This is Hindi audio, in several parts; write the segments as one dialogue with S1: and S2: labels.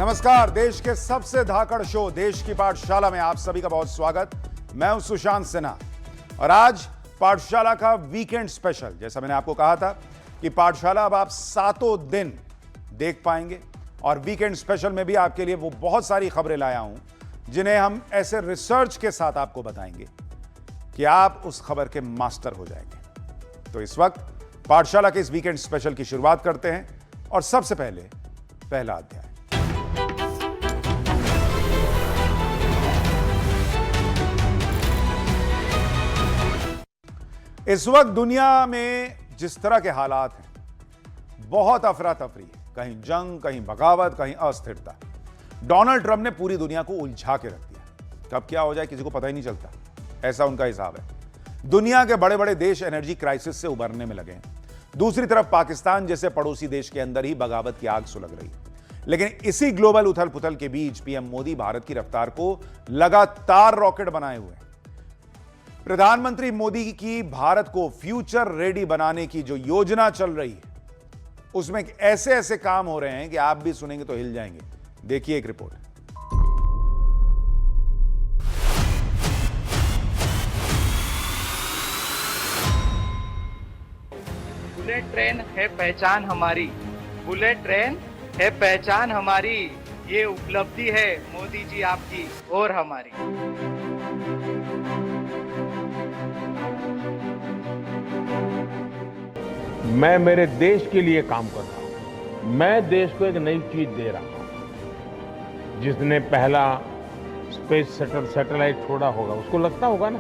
S1: नमस्कार। देश के सबसे धाकड़ शो देश की पाठशाला में आप सभी का बहुत स्वागत। मैं हूं सुशांत सिन्हा और आज पाठशाला का वीकेंड स्पेशल। जैसा मैंने आपको कहा था कि पाठशाला अब आप सातों दिन देख पाएंगे और वीकेंड स्पेशल में भी आपके लिए वो बहुत सारी खबरें लाया हूं जिन्हें हम ऐसे रिसर्च के साथ आपको बताएंगे कि आप उस खबर के मास्टर हो जाएंगे। तो इस वक्त पाठशाला के इस वीकेंड स्पेशल की शुरुआत करते हैं और सबसे पहले पहला अध्याय। इस वक्त दुनिया में जिस तरह के हालात हैं, बहुत अफरा तफरी है। कहीं जंग, कहीं बगावत, कहीं अस्थिरता। डोनाल्ड ट्रंप ने पूरी दुनिया को उलझा के रख दिया। कब क्या हो जाए किसी को पता ही नहीं चलता, ऐसा उनका हिसाब है। दुनिया के बड़े बड़े देश एनर्जी क्राइसिस से उबरने में लगे हैं। दूसरी तरफ पाकिस्तान जैसे पड़ोसी देश के अंदर ही बगावत की आग सुलग रही है। लेकिन इसी ग्लोबल उथल पुथल के बीच पीएम मोदी भारत की रफ्तार को लगातार रॉकेट बनाए हुए हैं। प्रधानमंत्री मोदी की भारत को फ्यूचर रेडी बनाने की जो योजना चल रही है, उसमें ऐसे ऐसे काम हो रहे हैं कि आप भी सुनेंगे तो हिल जाएंगे। देखिए एक रिपोर्ट।
S2: बुलेट ट्रेन है पहचान हमारी, बुलेट ट्रेन है पहचान हमारी, ये उपलब्धि है मोदी जी आपकी और हमारी।
S3: मैं मेरे देश के लिए काम कर रहा हूं। मैं देश को एक नई चीज दे रहा हूं। जिसने पहला स्पेस सैटेलाइट छोड़ा होगा उसको लगता होगा ना,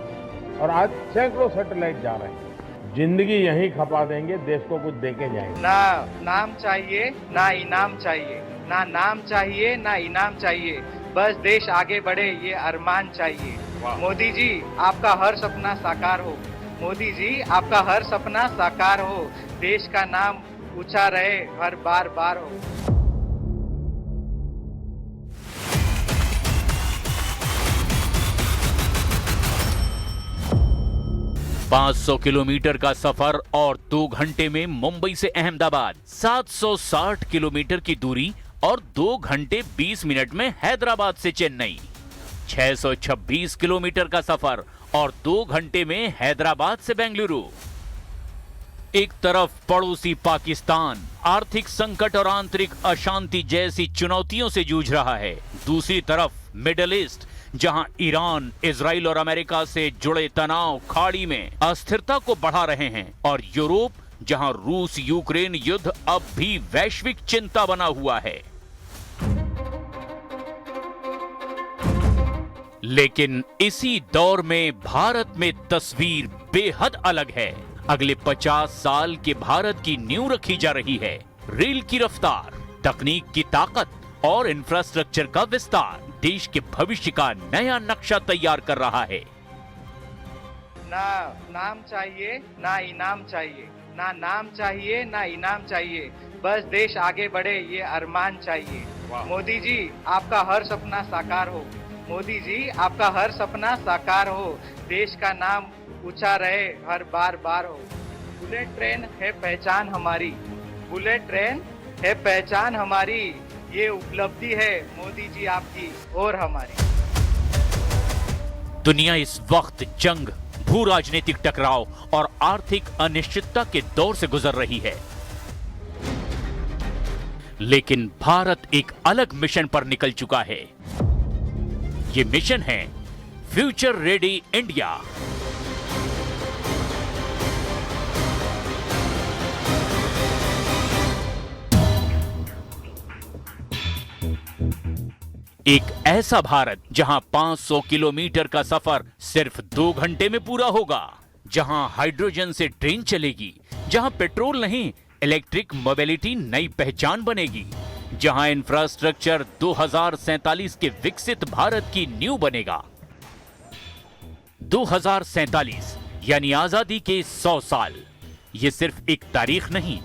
S3: और आज सैकड़ों सैटेलाइट जा रहे हैं। जिंदगी यहीं खपा देंगे, देश को कुछ देके जाएंगे।
S2: ना नाम चाहिए ना इनाम चाहिए, ना नाम चाहिए ना इनाम चाहिए, बस देश आगे बढ़े ये अरमान चाहिए। मोदी जी आपका हर सपना साकार हो, मोदी जी आपका हर सपना साकार हो, देश का नाम ऊंचा रहे हर बार बार हो।
S4: $500 किलोमीटर का सफर और 2 घंटे में मुंबई से अहमदाबाद, 760 किलोमीटर की दूरी और 2 घंटे 20 मिनट में हैदराबाद से चेन्नई, 626 किलोमीटर का सफर और 2 घंटे में हैदराबाद से बेंगलुरु। एक तरफ पड़ोसी पाकिस्तान आर्थिक संकट और आंतरिक अशांति जैसी चुनौतियों से जूझ रहा है, दूसरी तरफ मिडिल ईस्ट जहां ईरान, इजराइल और अमेरिका से जुड़े तनाव खाड़ी में अस्थिरता को बढ़ा रहे हैं, और यूरोप जहां रूस यूक्रेन युद्ध अब भी वैश्विक चिंता बना हुआ है। लेकिन इसी दौर में भारत में तस्वीर बेहद अलग है। अगले 50 साल के भारत की नींव रखी जा रही है। रेल की रफ्तार, तकनीक की ताकत और इंफ्रास्ट्रक्चर का विस्तार देश के भविष्य का नया नक्शा तैयार कर रहा है।
S2: ना नाम चाहिए ना इनाम चाहिए, ना नाम चाहिए ना इनाम चाहिए, बस देश आगे बढ़े ये अरमान चाहिए। मोदी जी आपका हर सपना साकार हो, मोदी जी आपका हर सपना साकार हो, देश का नाम ऊंचा रहे हर बार बार हो। बुलेट ट्रेन है पहचान हमारी, बुलेट ट्रेन है पहचान हमारी, ये उपलब्धि है मोदी जी आपकी और हमारी।
S4: दुनिया इस वक्त जंग, भू राजनीतिक टकराव और आर्थिक अनिश्चितता के दौर से गुजर रही है। लेकिन भारत एक अलग मिशन पर निकल चुका है। ये मिशन है फ्यूचर रेडी इंडिया। एक ऐसा भारत जहां 500 किलोमीटर का सफर सिर्फ 2 घंटे में पूरा होगा, जहां हाइड्रोजन से ट्रेन चलेगी, जहां पेट्रोल नहीं इलेक्ट्रिक मोबिलिटी नई पहचान बनेगी, जहां इंफ्रास्ट्रक्चर 2047 के विकसित भारत की नींव बनेगा। 2047 यानी आजादी के 100 साल। ये सिर्फ एक तारीख नहीं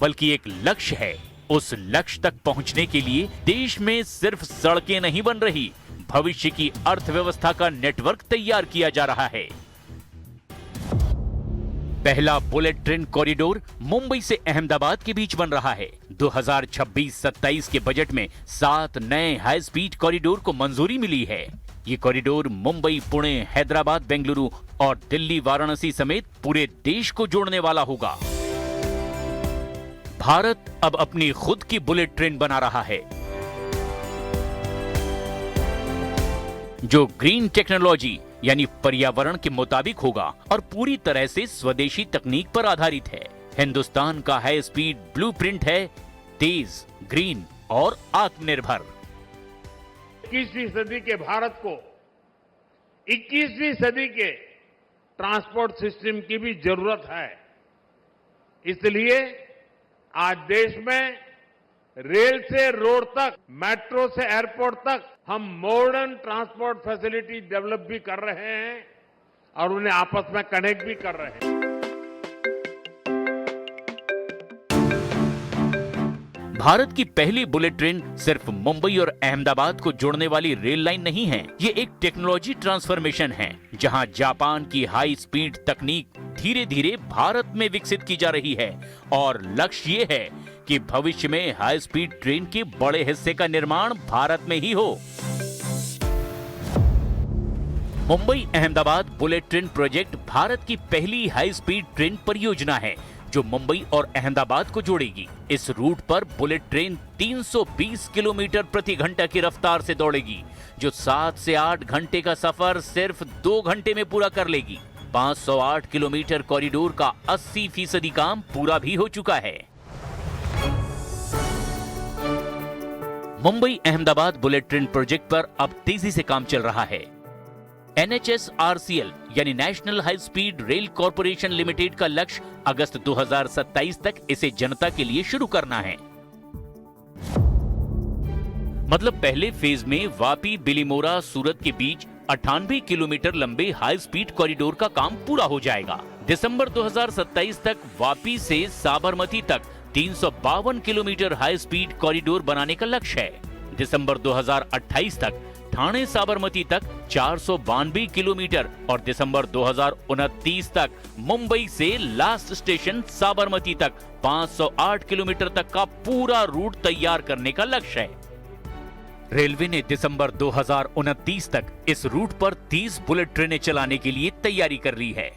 S4: बल्कि एक लक्ष्य है। उस लक्ष्य तक पहुंचने के लिए देश में सिर्फ सड़कें नहीं बन रही, भविष्य की अर्थव्यवस्था का नेटवर्क तैयार किया जा रहा है। पहला बुलेट ट्रेन कॉरिडोर मुंबई से अहमदाबाद के बीच बन रहा है। 2026-27 के बजट में 7 नए हाई स्पीड कॉरिडोर को मंजूरी मिली है। ये कॉरिडोर मुंबई, पुणे, हैदराबाद, बेंगलुरु और दिल्ली, वाराणसी समेत पूरे देश को जोड़ने वाला होगा। भारत अब अपनी खुद की बुलेट ट्रेन बना रहा है, जो ग्रीन टेक्नोलॉजी यानी पर्यावरण के मुताबिक होगा और पूरी तरह से स्वदेशी तकनीक पर आधारित है। हिंदुस्तान का हाई स्पीड ब्लूप्रिंट है तेज, ग्रीन और आत्मनिर्भर।
S3: 21वीं सदी के भारत को 21वीं सदी के ट्रांसपोर्ट सिस्टम की भी जरूरत है। इसलिए आज देश में रेल से रोड तक, मेट्रो से एयरपोर्ट तक हम मॉडर्न ट्रांसपोर्ट फैसिलिटी डेवलप भी कर रहे हैं और उन्हें आपस में कनेक्ट भी कर रहे हैं।
S4: भारत की पहली बुलेट ट्रेन सिर्फ मुंबई और अहमदाबाद को जोड़ने वाली रेल लाइन नहीं है, ये एक टेक्नोलॉजी ट्रांसफॉर्मेशन है, जहां जापान की हाई स्पीड तकनीक धीरे धीरे भारत में विकसित की जा रही है और लक्ष्य ये है कि भविष्य में हाई स्पीड ट्रेन के बड़े हिस्से का निर्माण भारत में ही हो। Mumbai Ahmedabad bullet train project Bharat की पहली हाई स्पीड ट्रेन परियोजना है, जो मुंबई और अहमदाबाद को जोड़ेगी। इस रूट पर बुलेट ट्रेन 320 किलोमीटर प्रति घंटा की रफ्तार से दौड़ेगी, जो 7 से 8 घंटे का सफर सिर्फ 2 घंटे में पूरा कर लेगी। 508 किलोमीटर कॉरिडोर का 80% काम पूरा भी हो चुका है। Mumbai Ahmedabad bullet train project पर अब तेजी से काम चल रहा है। NHSRCL यानी national high speed rail corporation limited का लक्ष्य अगस्त 2027 तक इसे जनता के लिए शुरू करना है। मतलब पहले फेज में वापी, बिलीमोरा, सूरत के बीच 98 किलोमीटर लंबे हाई स्पीड कॉरिडोर का काम पूरा हो जाएगा। दिसंबर 2027 तक वापी से साबरमती तक 352 किलोमीटर हाई स्पीड कॉरिडोर बनाने का लक्ष्य है। दिसंबर 2028 तक ठाणे साबरमती तक 492 किलोमीटर और दिसंबर 2029 तक मुंबई से लास्ट स्टेशन साबरमती तक 508 किलोमीटर तक का पूरा रूट तैयार करने का लक्ष्य है। रेलवे ने दिसंबर 2029 तक इस रूट पर 30 बुलेट ट्रेनें चलाने के लिए तैयारी कर ली है।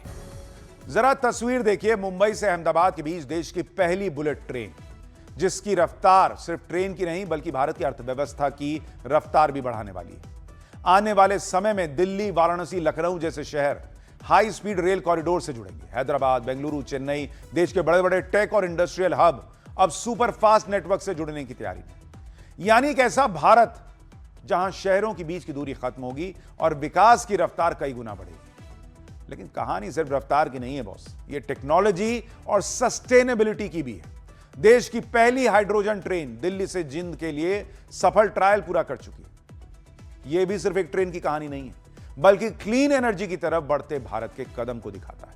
S1: जरा तस्वीर देखिए मुंबई से अहमदाबाद के बीच देश की पहली बुलेट ट्रेन, जिसकी रफ्तार सिर्फ ट्रेन की नहीं बल्कि भारत की अर्थव्यवस्था की रफ्तार भी बढ़ाने वाली है। आने वाले समय में दिल्ली, वाराणसी, लखनऊ जैसे शहर हाई स्पीड रेल कॉरिडोर से जुड़ेंगे। हैदराबाद, बेंगलुरु, चेन्नई, देश के बड़े बड़े टेक और इंडस्ट्रियल हब अब सुपर फास्ट नेटवर्क से जुड़ने की तैयारी में। यानी एक ऐसा भारत जहां शहरों के बीच की दूरी खत्म होगी और विकास की रफ्तार कई गुना बढ़ेगी। लेकिन कहानी सिर्फ रफ्तार की नहीं है बॉस, ये टेक्नोलॉजी और सस्टेनेबिलिटी की भी है। देश की पहली हाइड्रोजन ट्रेन दिल्ली से जिंद के लिए सफल ट्रायल पूरा कर चुकी है। यह भी सिर्फ एक ट्रेन की कहानी नहीं है, बल्कि क्लीन एनर्जी की तरफ बढ़ते भारत के कदम को दिखाता है।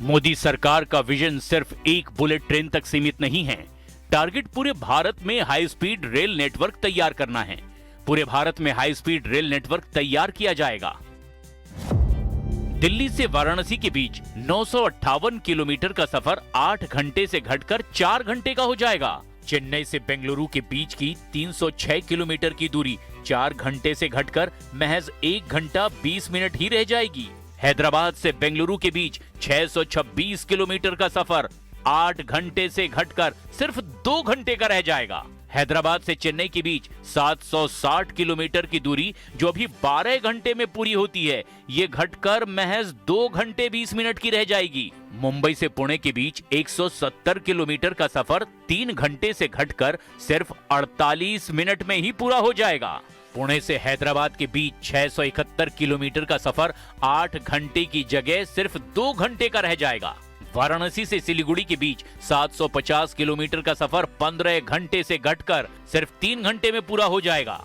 S4: मोदी सरकार का विजन सिर्फ एक बुलेट ट्रेन तक सीमित नहीं है। टारगेट पूरे भारत में हाई स्पीड रेल नेटवर्क तैयार करना है। पूरे भारत में हाई स्पीड रेल नेटवर्क तैयार किया जाएगा। दिल्ली से वाराणसी के बीच 958 किलोमीटर का सफर 8 घंटे से घटकर 4 घंटे का हो जाएगा। चेन्नई से बेंगलुरु के बीच की 306 किलोमीटर की दूरी 4 घंटे से घटकर महज 1 घंटा 20 मिनट ही रह जाएगी। हैदराबाद से बेंगलुरु के बीच 626 किलोमीटर का सफर 8 घंटे से घटकर सिर्फ 2 घंटे का रह जाएगा। हैदराबाद से चेन्नई के बीच 760 किलोमीटर की दूरी जो अभी 12 घंटे में पूरी होती है, ये घटकर महज 2 घंटे 20 मिनट की रह जाएगी। मुंबई से पुणे के बीच 170 किलोमीटर का सफर 3 घंटे से घटकर सिर्फ 48 मिनट में ही पूरा हो जाएगा। पुणे से हैदराबाद के बीच 671 किलोमीटर का सफर 8 घंटे की जगह सिर्फ 2 घंटे का रह जाएगा। वाराणसी से सिलीगुड़ी के बीच 750 किलोमीटर का सफर 15 घंटे से घटकर सिर्फ 3 घंटे में पूरा हो जाएगा।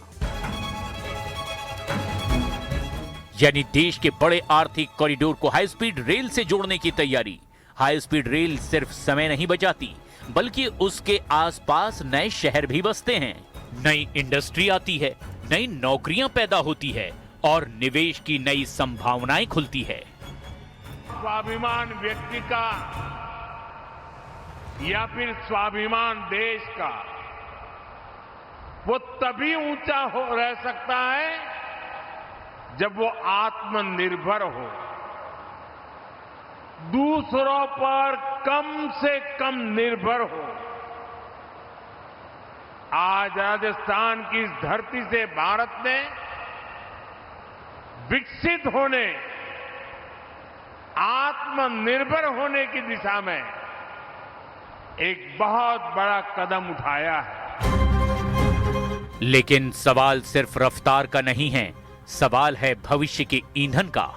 S4: यानी देश के बड़े आर्थिक कॉरिडोर को हाई स्पीड रेल से जोड़ने की तैयारी। हाई स्पीड रेल सिर्फ समय नहीं बचाती, बल्कि उसके आसपास नए शहर भी बसते हैं, नई इंडस्ट्री आती है, नई नौकरियां पैदा होती है और निवेश की नई संभावनाएं खुलती है।
S3: स्वाभिमान व्यक्ति का या फिर स्वाभिमान देश का वो तभी ऊंचा रह सकता है जब वो आत्मनिर्भर हो, दूसरों पर कम से कम निर्भर हो। आज राजस्थान की इस धरती से भारत ने विकसित होने, आत्मनिर्भर होने की दिशा में एक बहुत बड़ा कदम उठाया है।
S4: लेकिन सवाल सिर्फ रफ्तार का नहीं है, सवाल है भविष्य के ईंधन का।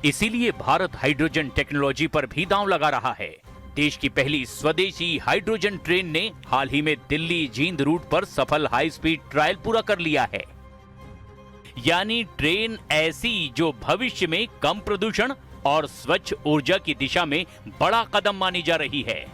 S4: इसीलिए भारत हाइड्रोजन टेक्नोलॉजी पर भी दांव लगा रहा है। देश की पहली स्वदेशी हाइड्रोजन ट्रेन ने हाल ही में दिल्ली जींद रूट पर सफल हाई स्पीड ट्रायल पूरा कर लिया है। यानी ट्रेन ऐसी जो भविष्य में कम प्रदूषण और स्वच्छ ऊर्जा की दिशा में बड़ा कदम मानी जा रही है।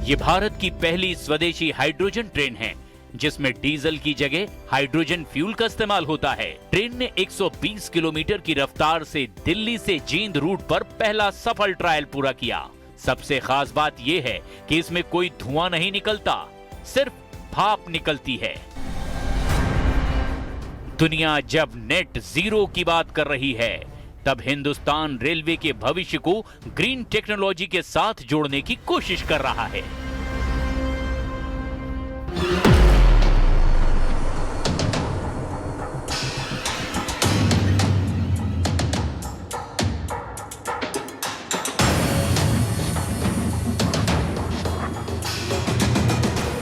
S4: ये भारत की पहली स्वदेशी हाइड्रोजन ट्रेन है जिसमें डीजल की जगह हाइड्रोजन फ्यूल का इस्तेमाल होता है। ट्रेन ने 120 किलोमीटर की रफ्तार से दिल्ली से जींद रूट पर पहला सफल ट्रायल पूरा किया। सबसे खास बात यह है कि इसमें कोई धुआं नहीं निकलता, सिर्फ भाप निकलती है। दुनिया जब नेट जीरो की बात कर रही है, तब हिंदुस्तान रेलवे के भविष्य को ग्रीन टेक्नोलॉजी के साथ जोड़ने की कोशिश कर रहा है।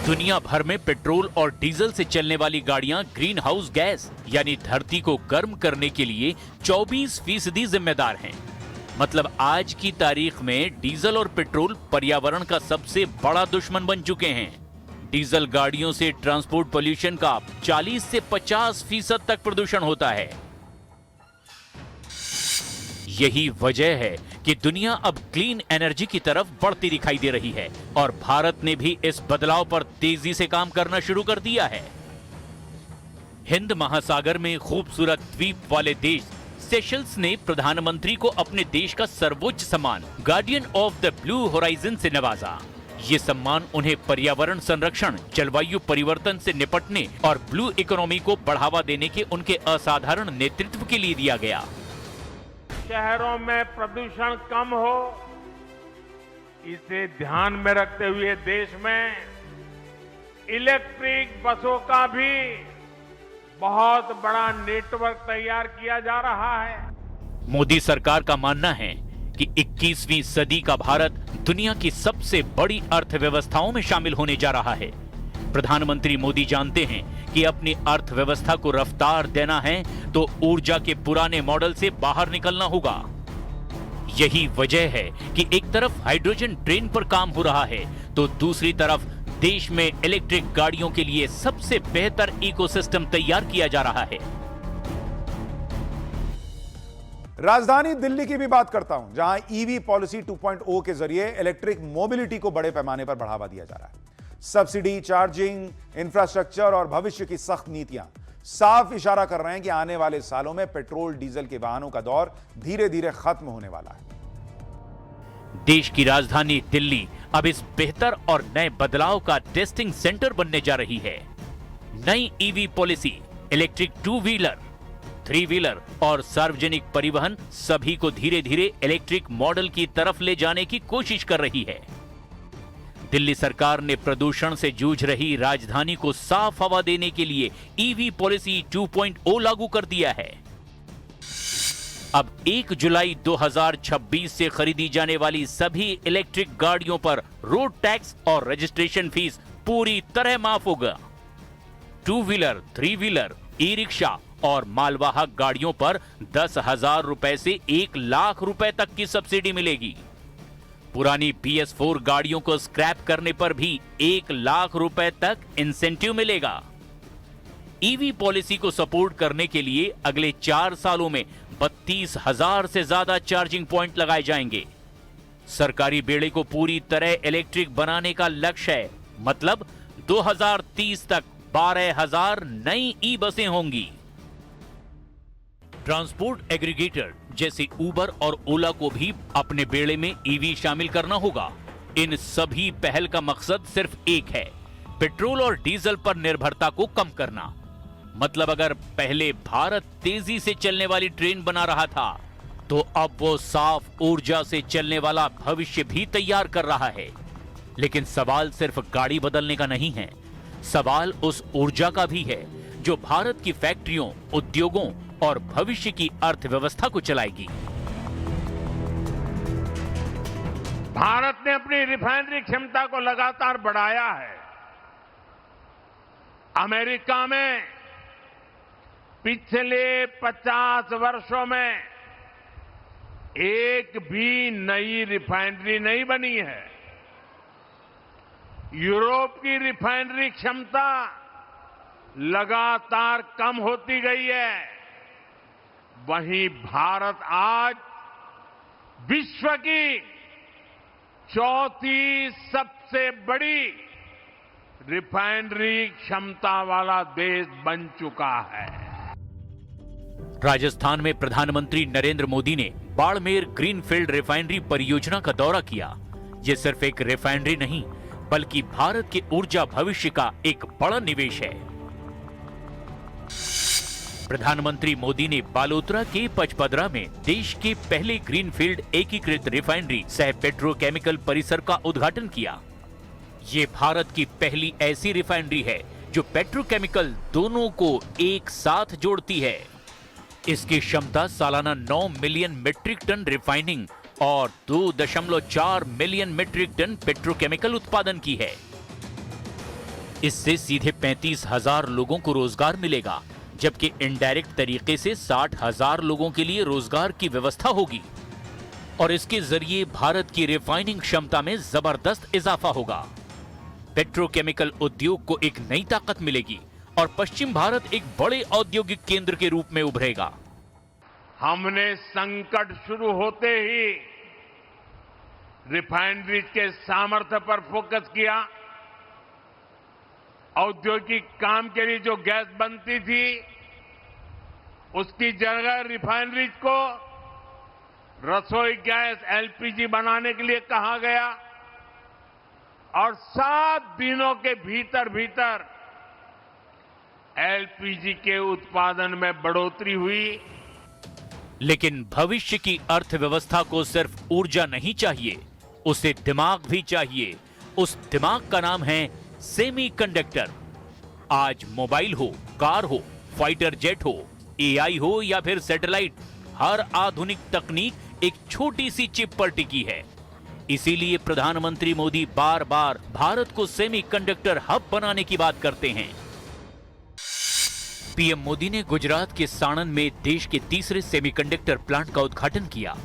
S4: दुनिया भर में पेट्रोल और डीजल से चलने वाली गाड़ियां ग्रीन हाउस गैस यानी धरती को गर्म करने के लिए 24% जिम्मेदार हैं। मतलब आज की तारीख में डीजल और पेट्रोल पर्यावरण का सबसे बड़ा दुश्मन बन चुके हैं। डीजल गाड़ियों से ट्रांसपोर्ट पोल्यूशन का 40 से 50% तक प्रदूषण होता है। यही वजह है कि दुनिया अब क्लीन एनर्जी की तरफ बढ़ती दिखाई दे रही है और भारत ने भी इस बदलाव पर तेजी से काम करना शुरू कर दिया है। हिंद महासागर में खूबसूरत द्वीप वाले देश सेशल्स ने प्रधानमंत्री को अपने देश का सर्वोच्च सम्मान guardian of the blue horizon से नवाजा। ये सम्मान उन्हें पर्यावरण संरक्षण, जलवायु परिवर्तन से निपटने और ब्लू इकोनॉमी को बढ़ावा देने के उनके असाधारण नेतृत्व के लिए दिया गया।
S3: शहरों में प्रदूषण कम हो, इसे ध्यान में रखते हुए देश में इलेक्ट्रिक बसों का भी बहुत बड़ा नेटवर्क तैयार किया जा रहा है।
S4: मोदी सरकार का मानना है कि 21वीं सदी का भारत दुनिया की सबसे बड़ी अर्थव्यवस्थाओं में शामिल होने जा रहा है। प्रधानमंत्री मोदी जानते हैं कि अपनी अर्थव्यवस्था को रफ्तार देना है तो ऊर्जा के पुराने मॉडल से बाहर निकलना होगा। यही वजह है कि एक तरफ हाइड्रोजन ट्रेन पर काम हो रहा है तो दूसरी तरफ देश में इलेक्ट्रिक गाड़ियों के लिए सबसे बेहतर इकोसिस्टम तैयार किया जा रहा है।
S1: राजधानी दिल्ली की भी बात करता हूं, जहां ईवी पॉलिसी 2.0 के जरिए इलेक्ट्रिक मोबिलिटी को बड़े पैमाने पर बढ़ावा दिया जा रहा है। सब्सिडी, चार्जिंग, इंफ्रास्ट्रक्चर और भविष्य की सख्त नीतियां साफ इशारा कर रहे हैं कि आने वाले सालों में पेट्रोल डीजल के वाहनों का दौर धीरे धीरे खत्म होने वाला है।
S4: देश की राजधानी दिल्ली अब इस बेहतर और नए बदलाव का टेस्टिंग सेंटर बनने जा रही है। नई EV policy electric 2 wheeler, 3 wheeler और सार्वजनिक परिवहन सभी को धीरे धीरे इलेक्ट्रिक मॉडल की तरफ ले जाने की कोशिश कर रही है। दिल्ली सरकार ने प्रदूषण से जूझ रही राजधानी को साफ हवा देने के लिए ईवी पॉलिसी 2.0 लागू कर दिया है। अब 1 जुलाई 2026 से खरीदी जाने वाली सभी इलेक्ट्रिक गाड़ियों पर रोड टैक्स और रजिस्ट्रेशन फीस पूरी तरह माफ होगा। 2 व्हीलर, 3 व्हीलर, ई रिक्शा और मालवाहक गाड़ियों पर 10,000 रुपए से 1 लाख रुपए तक की सब्सिडी मिलेगी। पुरानी BS4 गाड़ियों को स्क्रैप करने पर भी 1 लाख रुपए तक इंसेंटिव मिलेगा। ईवी पॉलिसी को सपोर्ट करने के लिए अगले 4 सालों में 32,000 से ज्यादा चार्जिंग पॉइंट लगाए जाएंगे। सरकारी बेड़े को पूरी तरह इलेक्ट्रिक बनाने का लक्ष्य है। मतलब 2030 तक 12,000 नई ई बसें होंगी। ट्रांसपोर्ट एग्रीगेटर जैसे उबर और ओला को भी अपने बेड़े में ईवी शामिल करना होगा। इन सभी पहल का मकसद सिर्फ एक है, पेट्रोल और डीजल पर निर्भरता को कम करना। मतलब अगर पहले भारत तेजी से चलने वाली ट्रेन बना रहा था, तो अब वो साफ ऊर्जा से चलने वाला भविष्य भी तैयार कर रहा है। लेकिन सवाल सिर्फ गाड़ी बदलने का नहीं है, सवाल उस ऊर्जा का भी है जो भारत की फैक्ट्रियों, उद्योगों और भविष्य की अर्थव्यवस्था को चलाएगी।
S3: भारत ने अपनी रिफाइनरी क्षमता को लगातार बढ़ाया है। अमेरिका में पिछले 50 वर्षों में एक भी नई रिफाइनरी नहीं बनी है। यूरोप की रिफाइनरी क्षमता लगातार कम होती गई है। वहीं भारत आज विश्व की चौथी सबसे बड़ी रिफाइनरी क्षमता वाला देश बन चुका है।
S4: राजस्थान में प्रधानमंत्री नरेंद्र मोदी ने बाड़मेर ग्रीनफील्ड रिफाइनरी परियोजना का दौरा किया। ये सिर्फ एक रिफाइनरी नहीं, बल्कि भारत के ऊर्जा भविष्य का एक बड़ा निवेश है। प्रधानमंत्री मोदी ने बालोतरा के पचपदरा में देश के पहले ग्रीनफील्ड एकीकृत रिफाइनरी सह पेट्रोकेमिकल परिसर का उद्घाटन किया। ये भारत की पहली ऐसी रिफाइनरी है जो पेट्रोकेमिकल दोनों को एक साथ जोड़ती है। इसकी क्षमता सालाना 9 मिलियन मीट्रिक टन रिफाइनिंग और 2.4 मिलियन मीट्रिक टन पेट्रोकेमिकल उत्पादन की है। इससे सीधे 35,000 लोगों को रोजगार मिलेगा, जबकि इनडायरेक्ट तरीके से 60,000 लोगों के लिए रोजगार की व्यवस्था होगी और इसके जरिए भारत की रिफाइनिंग क्षमता में जबरदस्त इजाफा होगा। पेट्रोकेमिकल उद्योग को एक नई ताकत मिलेगी और पश्चिम भारत एक बड़े औद्योगिक केंद्र के रूप में उभरेगा।
S3: हमने संकट शुरू होते ही रिफाइनरीज के सामर्थ्य पर फोकस किया। औद्योगिक काम के लिए जो गैस बनती थी, उसकी जगह रिफाइनरीज को रसोई गैस एलपीजी बनाने के लिए कहा गया और 7 दिनों के भीतर भीतर एलपीजी के उत्पादन में बढ़ोतरी हुई।
S4: लेकिन भविष्य की अर्थव्यवस्था को सिर्फ ऊर्जा नहीं चाहिए, उसे दिमाग भी चाहिए। उस दिमाग का नाम है सेमीकंडक्टर। आज मोबाइल हो, कार हो, फाइटर जेट हो, एआई हो या फिर सैटेलाइट, हर आधुनिक तकनीक एक छोटी सी चिप पर टिकी है। इसीलिए प्रधानमंत्री मोदी बार बार भारत को सेमीकंडक्टर हब बनाने की बात करते हैं। पीएम मोदी ने गुजरात के साणंद में देश के तीसरे सेमीकंडक्टर प्लांट का उद्घाटन किया।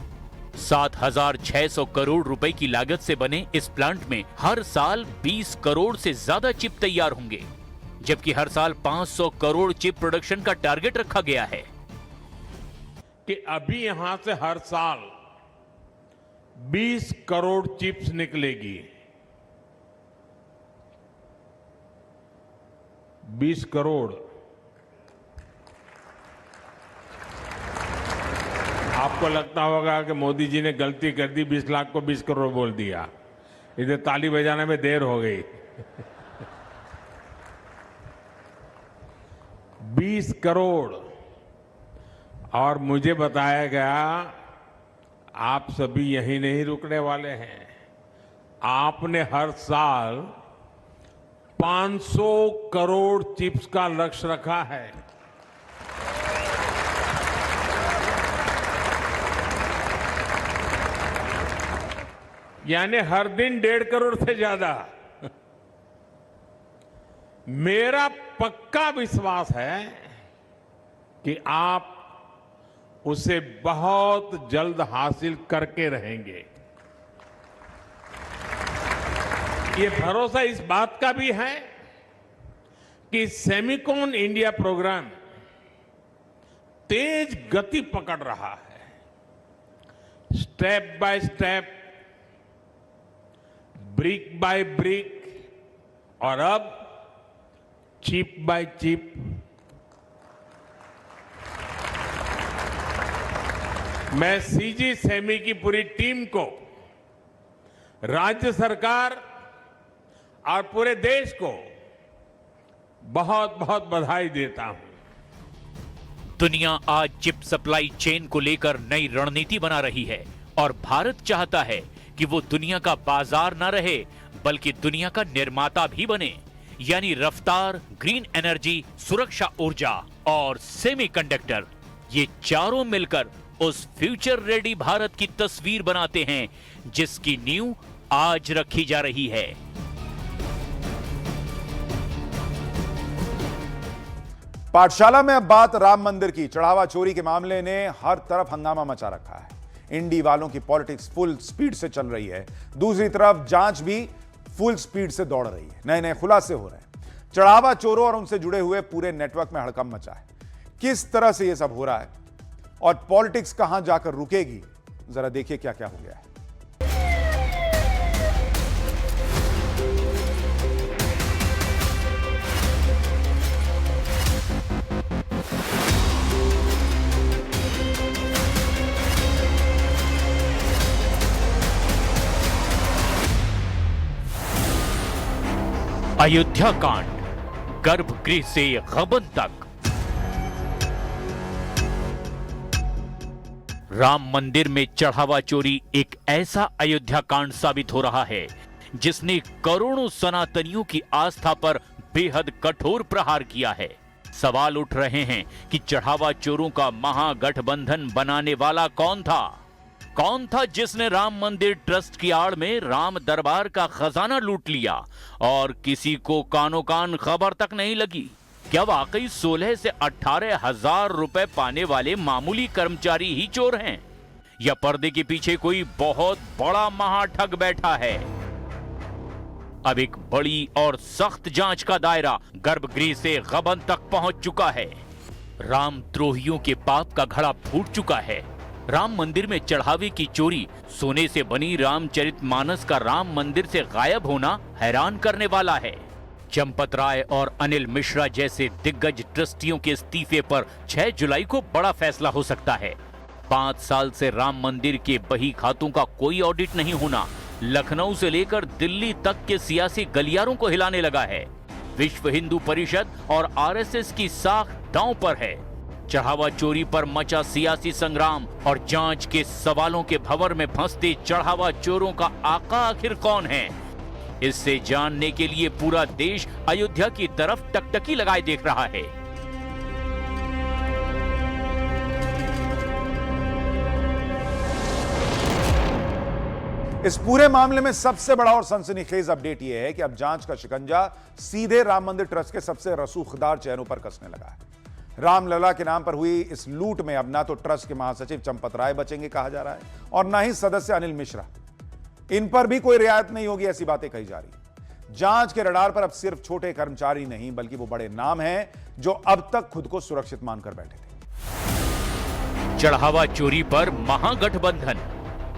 S4: 7,600 करोड़ रुपए की लागत से बने इस प्लांट में हर साल 20 करोड़ से ज्यादा चिप तैयार होंगे, जबकि हर साल 500 करोड़ चिप प्रोडक्शन का टारगेट रखा गया है।
S3: कि अभी यहां से हर साल 20 करोड़ चिप्स निकलेगी। 20 करोड़। आपको लगता होगा कि मोदी जी ने गलती कर दी, 20 लाख को 20 करोड़ बोल दिया, इधर ताली बजाने में देर हो गई। 20 करोड़। और मुझे बताया गया आप सभी यहीं नहीं रुकने वाले हैं। आपने हर साल 500 करोड़ चिप्स का लक्ष्य रखा है। यानी हर दिन 1.5 करोड़ से ज्यादा। मेरा पक्का विश्वास है कि आप उसे बहुत जल्द हासिल करके रहेंगे। ये भरोसा इस बात का भी है कि सेमिकॉन इंडिया प्रोग्राम तेज गति पकड़ रहा है। Step by step, brick by brick और अब चिप बाय चिप। मैं सीजी सेमी की पूरी टीम को, राज्य सरकार और पूरे देश को बहुत बहुत बधाई देता हूं।
S4: दुनिया आज चिप सप्लाई चेन को लेकर नई रणनीति बना रही है और भारत चाहता है कि वो दुनिया का बाजार न रहे बल्कि दुनिया का निर्माता भी बने, यानी रफ्तार, ग्रीन एनर्जी, सुरक्षा ऊर्जा और सेमीकंडक्टर, ये चारों मिलकर उस फ्यूचर रेडी भारत की तस्वीर बनाते हैं जिसकी नींव आज रखी जा रही है।
S1: पाठशाला में अब बात राम मंदिर की। चढ़ावा चोरी के मामले ने हर तरफ हंगामा मचा रखा है। इंडी वालों की पॉलिटिक्स फुल स्पीड से चल रही है, दूसरी तरफ जांच भी फुल स्पीड से दौड़ रही है। नए नए खुलासे हो रहे हैं। चढ़ावा चोरों और उनसे जुड़े हुए पूरे नेटवर्क में हड़कंप मचा है। किस तरह से यह सब हो रहा है और पॉलिटिक्स कहां जाकर रुकेगी, जरा देखिए क्या क्या हो गया है।
S4: अयोध्या कांड, गर्भगृह से गबन तक। राम मंदिर में चढ़ावा चोरी एक ऐसा अयोध्या कांड साबित हो रहा है जिसने करोड़ों सनातनियों की आस्था पर बेहद कठोर प्रहार किया है। सवाल उठ रहे हैं कि चढ़ावा चोरों का महागठबंधन बनाने वाला कौन था? कौन था जिसने राम मंदिर ट्रस्ट की आड़ में राम दरबार का खजाना लूट लिया और किसी को कानो कान खबर तक नहीं लगी? क्या वाकई 16 से 18 हजार रुपए पाने वाले मामूली कर्मचारी ही चोर हैं या पर्दे के पीछे कोई बहुत बड़ा महाठग बैठा है? अब एक बड़ी और सख्त जांच का दायरा गर्भगृह से गबन तक पहुंच चुका है। रामद्रोहियों के पाप का घड़ा फूट चुका है। राम मंदिर में चढ़ावे की चोरी, सोने से बनी रामचरितमानस का राम मंदिर से गायब होना हैरान करने वाला है। चंपत राय और अनिल मिश्रा जैसे दिग्गज ट्रस्टियों के इस्तीफे पर 6 जुलाई को बड़ा फैसला हो सकता है। 5 साल से राम मंदिर के बही खातों का कोई ऑडिट नहीं होना लखनऊ से लेकर दिल्ली तक के सियासी गलियारों को हिलाने लगा है। विश्व हिंदू परिषद और आरएसएस की साख दांव पर है। चढ़ावा चोरी पर मचा सियासी संग्राम और जांच के सवालों के भंवर में फंसते चढ़ावा चोरों का आका आखिर कौन है? इससे जानने के लिए पूरा देश अयोध्या की तरफ टकटकी लगाए देख रहा है।
S1: इस पूरे मामले में सबसे बड़ा और सनसनीखेज अपडेट यह है कि अब जांच का शिकंजा सीधे राम मंदिर ट्रस्ट के सबसे रसूखदार चेहरों पर कसने लगा है। रामलला के नाम पर हुई इस लूट में अब ना तो ट्रस्ट के महासचिव चंपत राय बचेंगे कहा जा रहा है और ना ही सदस्य अनिल मिश्रा। इन पर भी कोई रियायत नहीं होगी, ऐसी बातें कही जा रही। जांच के रडार पर अब सिर्फ छोटे कर्मचारी नहीं बल्कि वो बड़े नाम हैं जो अब तक खुद को सुरक्षित मानकर बैठे थे।
S4: चढ़ावा चोरी पर महागठबंधन,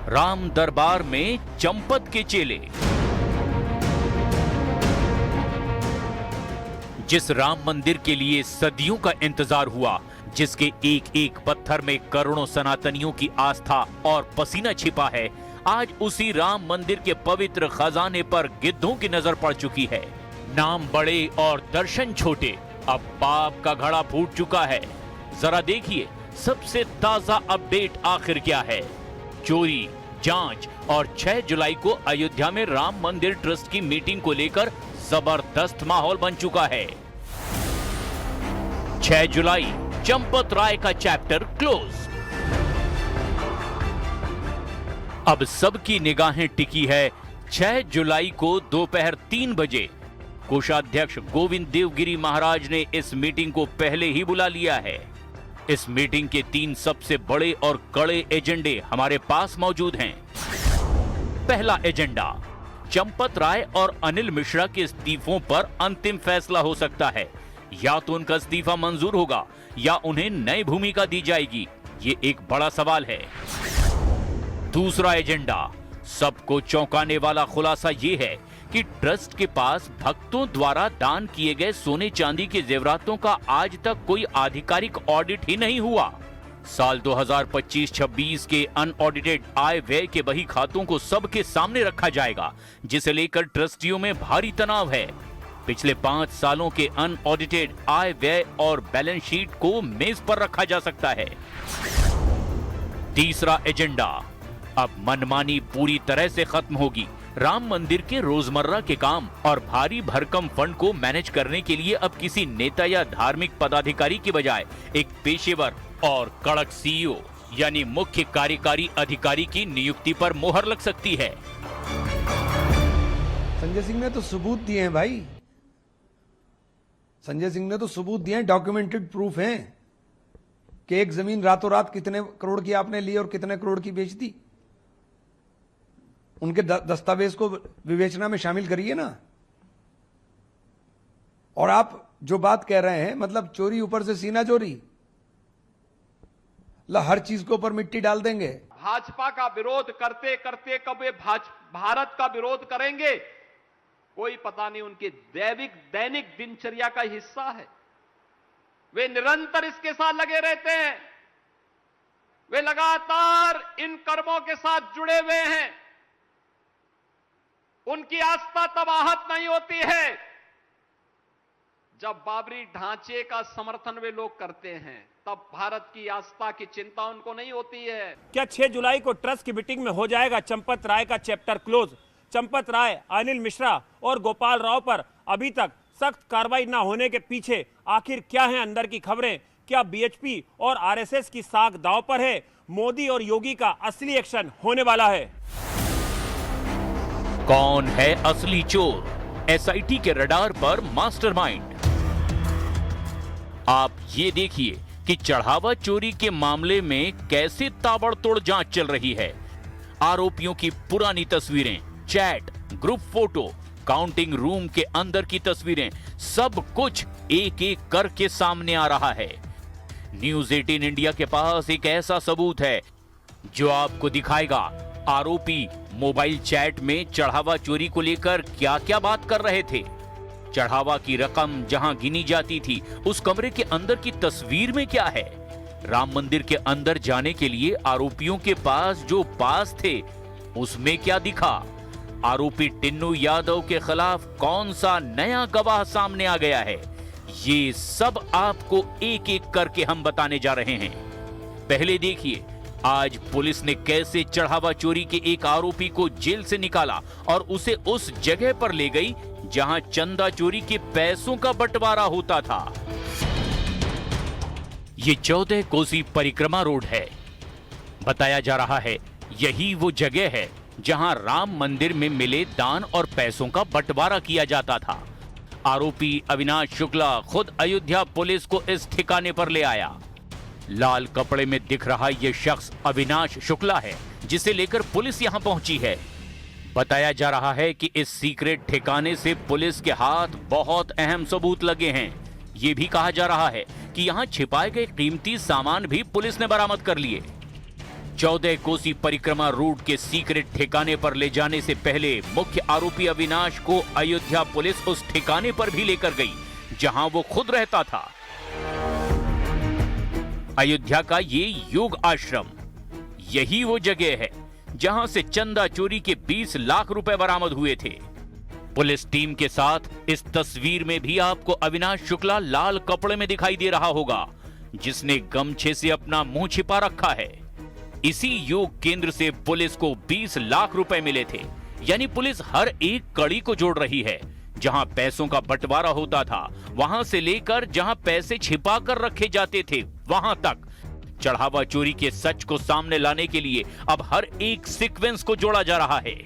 S4: राम दरबार में चंपत के चेले। जिस राम मंदिर के लिए सदियों का इंतजार हुआ, जिसके एक एक पत्थर में करोड़ों सनातनियों की आस्था और पसीना छिपा है, आज उसी राम मंदिर के पवित्र खजाने पर गिद्धों की नजर पड़ चुकी है। नाम बड़े और दर्शन छोटे, अब पाप का घड़ा फूट चुका है। जरा देखिए सबसे ताजा अपडेट आखिर क्या है। चोरी, जांच और 6 जुलाई को अयोध्या में राम मंदिर ट्रस्ट की मीटिंग को लेकर जबरदस्त माहौल बन चुका है। 6 जुलाई, चंपत राय का चैप्टर क्लोज। अब सबकी निगाहें टिकी है 6 जुलाई को दोपहर 3 बजे। कोषाध्यक्ष गोविंद देवगिरी महाराज ने इस मीटिंग को पहले ही बुला लिया है। इस मीटिंग के 3 सबसे बड़े और कड़े एजेंडे हमारे पास मौजूद हैं। पहला एजेंडा, चंपत राय और अनिल मिश्रा के इस्तीफों पर अंतिम फैसला हो सकता है। या तो उनका इस्तीफा मंजूर होगा या उन्हें नई भूमिका दी जाएगी। ये एक बड़ा सवाल है। दूसरा एजेंडा, सबको चौंकाने वाला खुलासा ये है कि ट्रस्ट के पास भक्तों द्वारा दान किए गए सोने चांदी के जेवरातों का आज तक कोई आधिकारिक ऑडिट ही नहीं हुआ। साल 2025-26 के अनऑडिटेड आय व्यय के बही खातों को सबके सामने रखा जाएगा, जिसे लेकर ट्रस्टियों में भारी तनाव है। पिछले 5 सालों के अनऑडिटेड आय व्यय और बैलेंस शीट को मेज पर रखा जा सकता है। तीसरा एजेंडा, अब मनमानी पूरी तरह से खत्म होगी। राम मंदिर के रोजमर्रा के काम और भारी भरकम फंड को मैनेज करने के लिए अब किसी नेता या धार्मिक पदाधिकारी की बजाय एक पेशेवर और कड़क सीईओ यानी मुख्य कार्यकारी अधिकारी की नियुक्ति पर मोहर लग सकती है।
S5: संजय सिंह ने तो सबूत दिए हैं भाई, संजय सिंह ने तो सबूत दिए हैं, डॉक्यूमेंटेड प्रूफ हैं कि एक जमीन रातों रात कितने करोड़ की आपने ली और कितने करोड़ की बेच दी। उनके दस्तावेज को विवेचना में शामिल करिए ना। और आप जो बात कह रहे हैं, मतलब चोरी ऊपर से सीना चोरी, हर चीज के ऊपर मिट्टी डाल देंगे।
S6: भाजपा का विरोध करते करते कब वे भारत का विरोध करेंगे, कोई पता नहीं। उनके दैनिक दिनचर्या का हिस्सा है, वे निरंतर इसके साथ लगे रहते हैं, वे लगातार इन कर्मों के साथ जुड़े हुए हैं। उनकी आस्था तब आहत नहीं होती है जब बाबरी ढांचे का समर्थन वे लोग करते हैं, तब भारत की आस्था की चिंता उनको नहीं होती है।
S7: क्या 6 जुलाई को ट्रस्ट की मीटिंग में हो जाएगा चंपत राय का चैप्टर क्लोज? चंपत राय, अनिल मिश्रा और गोपाल राव पर अभी तक सख्त कार्रवाई न होने के पीछे आखिर क्या है अंदर की खबरें? क्या बीएचपी और आरएसएस की साख दांव पर है? मोदी और योगी का असली एक्शन होने वाला है।
S4: कौन है असली चोर? एसआईटी के रडार पर मास्टरमाइंड। आप ये देखिए कि चढ़ावा चोरी के मामले में कैसे ताबड़तोड़ जांच चल रही है। आरोपियों की पुरानी तस्वीरें, chat, group photo, counting room के अंदर की तस्वीरें, सब कुछ एक एक करके सामने आ रहा है। न्यूज़ 18 इंडिया के पास एक ऐसा सबूत है जो आपको दिखाएगा आरोपी मोबाइल चैट में चढ़ावा चोरी को लेकर क्या क्या बात कर रहे थे। चढ़ावा की रकम जहां गिनी जाती थी, उस कमरे के अंदर की तस्वीर में क्या है? राम मंदिर के अंदर जाने के लिए आरोपियों के पास जो पास थे, उसमें क्या दिखा? आरोपी टिन्नू यादव के खिलाफ कौन सा नया गवाह सामने आ गया है? ये सब आपको एक एक करके हम बताने जा रहे हैं। पहले देखिए आज पुलिस ने कैसे चढ़ावा चोरी के एक आरोपी को जेल से निकाला और उसे उस जगह पर ले गई जहां चंदा चोरी के पैसों का बंटवारा होता था। ये 14 कोसी परिक्रमा रोड है। बताया जा रहा है यही वो जगह है जहां राम मंदिर में मिले दान और पैसों का बंटवारा किया जाता था। आरोपी अविनाश शुक्ला खुद अयोध्या पुलिस को इस ठिकाने पर ले आया। लाल कपड़े में दिख रहा यह शख्स अविनाश शुक्ला है, जिसे लेकर पुलिस यहां पहुंची है। बताया जा रहा है कि इस सीक्रेट ठिकाने से पुलिस के हाथ बहुत अहम सबूत लगे हैं। यह भी कहा जा रहा है कि यहां छिपाए गए कीमती सामान भी पुलिस ने बरामद कर लिए। 14 कोसी परिक्रमा रूट के सीक्रेट ठिकाने पर ले जाने से पहले मुख्य आरोपी अविनाश को अयोध्या पुलिस उस ठिकाने पर भी लेकर गई जहां वो खुद रहता था। अयोध्या का ये योग आश्रम, यही वो जगह है जहां से चंदा चोरी के 20 लाख रुपए बरामद हुए थे। पुलिस टीम के साथ इस तस्वीर में भी आपको अविनाश शुक्ला लाल कपड़े में दिखाई दे रहा होगा, जिसने गमछे से अपना मुंह छिपा रखा है। इसी योग केंद्र से पुलिस को 20 लाख रुपए मिले थे। यानी पुलिस हर एक कड़ी को जोड़ रही है। जहां पैसों का बंटवारा होता था, वहां से लेकर जहां पैसे छिपा कर रखे जाते थे, वहां तक चढ़ावा चोरी के सच को सामने लाने के लिए अब हर एक सीक्वेंस को जोड़ा जा रहा है।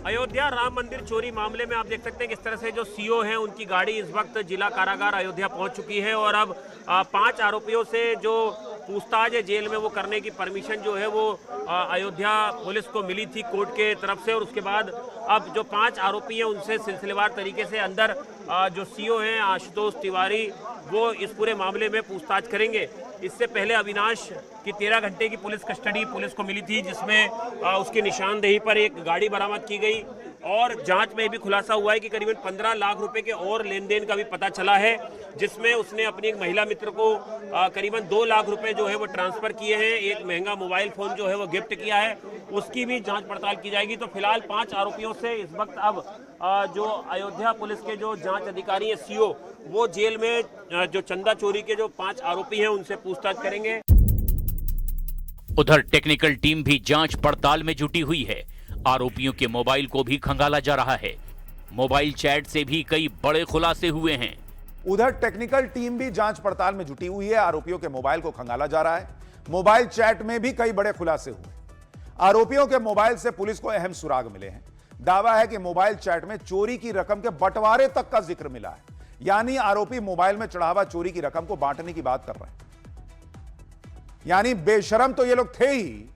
S7: अयोध्या राम मंदिर चोरी मामले में आप देख सकते हैं किस तरह से जो सीओ हैं उनकी गाड़ी इस वक्त जिला कारागार अयोध्या पहुंच चुकी है और अब 5 आरोपियों से जो पूछताछ है जेल में वो करने की परमिशन जो है वो अयोध्या पुलिस को मिली थी कोर्ट के तरफ से। और उसके बाद अब जो 5 आरोपी हैं उनसे सिलसिलेवार तरीके से अंदर जो सीओ हैं आशुतोष तिवारी वो इस पूरे मामले में पूछताछ करेंगे। इससे पहले अविनाश की 13 घंटे की पुलिस कस्टडी पुलिस को मिली थी, जिसमें उसकी निशानदेही पर एक गाड़ी बरामद की गई और जांच में भी खुलासा हुआ है कि करीबन 15 लाख रुपए के और लेन देन का भी पता चला है, जिसमें उसने अपनी एक महिला मित्र को करीबन 2 लाख रुपए जो है वो ट्रांसफर किए हैं। एक महंगा मोबाइल फोन जो है वो गिफ्ट किया है, उसकी भी जांच पड़ताल की जाएगी। तो फिलहाल 5 आरोपियों से इस वक्त अब जो अयोध्या पुलिस के जो जांच अधिकारी है सीओ, वो जेल में जो चंदा चोरी के जो 5 आरोपी हैं उनसे पूछताछ करेंगे।
S4: उधर टेक्निकल टीम भी जांच पड़ताल में जुटी हुई है। आरोपियों के मोबाइल को भी खंगाला जा रहा है। मोबाइल चैट से भी कई बड़े खुलासे हुए हैं।
S1: उधर टेक्निकल टीम भी जांच पड़ताल में जुटी हुई है। आरोपियों के मोबाइल को खंगाला जा रहा है। मोबाइल चैट में भी कई बड़े खुलासे हुए। आरोपियों के मोबाइल से पुलिस को अहम सुराग मिले हैं। दावा है कि मोबाइल चैट में चोरी की रकम के बंटवारे तक का जिक्र मिला है। यानी आरोपी मोबाइल में चढ़ावा चोरी की रकम को बांटने की बात कर रहे हैं। यानी बेशरम तो ये लोग थे ही,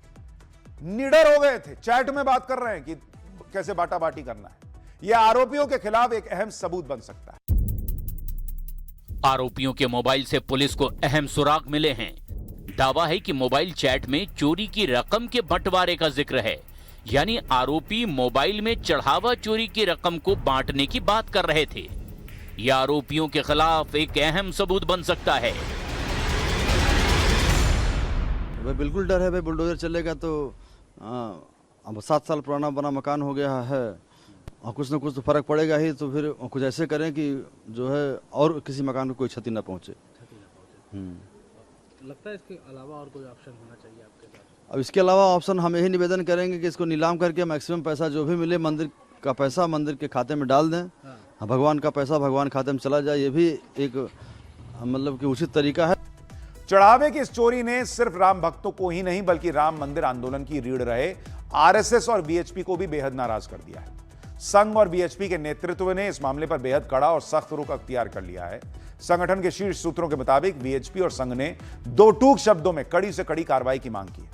S1: निडर हो गए थे। चैट में बात कर रहे हैं कि कैसे बाटा बाटी करना है। यह आरोपियों के खिलाफ एक अहम सबूत बन सकता है।
S4: आरोपियों के मोबाइल से पुलिस को अहम सुराग मिले हैं। दावा है कि मोबाइल चैट में चोरी की रकम के बंटवारे का जिक्र है। यानी आरोपी मोबाइल में चढ़ावा चोरी की रकम को बांटने की बात कर रहे थे। यह आरोपियों के खिलाफ एक अहम सबूत बन सकता है।
S8: भाई बिल्कुल डर है भाई, बुलडोजर चलेगा तो अब 7 साल पुराना बना मकान हो गया है और कुछ ना कुछ तो फर्क पड़ेगा ही। तो फिर कुछ ऐसे करें कि जो है और किसी मकान को कोई क्षति ना पहुंचे।
S9: लगता है इसके अलावा और कोई ऑप्शन होना चाहिए आपके पास?
S8: अब इसके अलावा ऑप्शन हम यही निवेदन करेंगे कि इसको नीलाम करके मैक्सिमम पैसा जो भी मिले, मंदिर का पैसा मंदिर के खाते में डाल दें। हाँ, भगवान का पैसा भगवान खाते में चला जाए, ये भी एक मतलब कि उचित तरीका है।
S1: चढ़ावे की इस चोरी ने सिर्फ राम भक्तों को ही नहीं बल्कि राम मंदिर आंदोलन की रीढ़ रहे आरएसएस और बीएचपी को भी बेहद नाराज कर दिया है। संघ और बीएचपी के नेतृत्व ने इस मामले पर बेहद कड़ा और सख्त रुख अख्तियार कर लिया है। संगठन के शीर्ष सूत्रों के मुताबिक बीएचपी और संघ ने 2 टूक शब्दों में कड़ी से कड़ी कार्रवाई की मांग की है।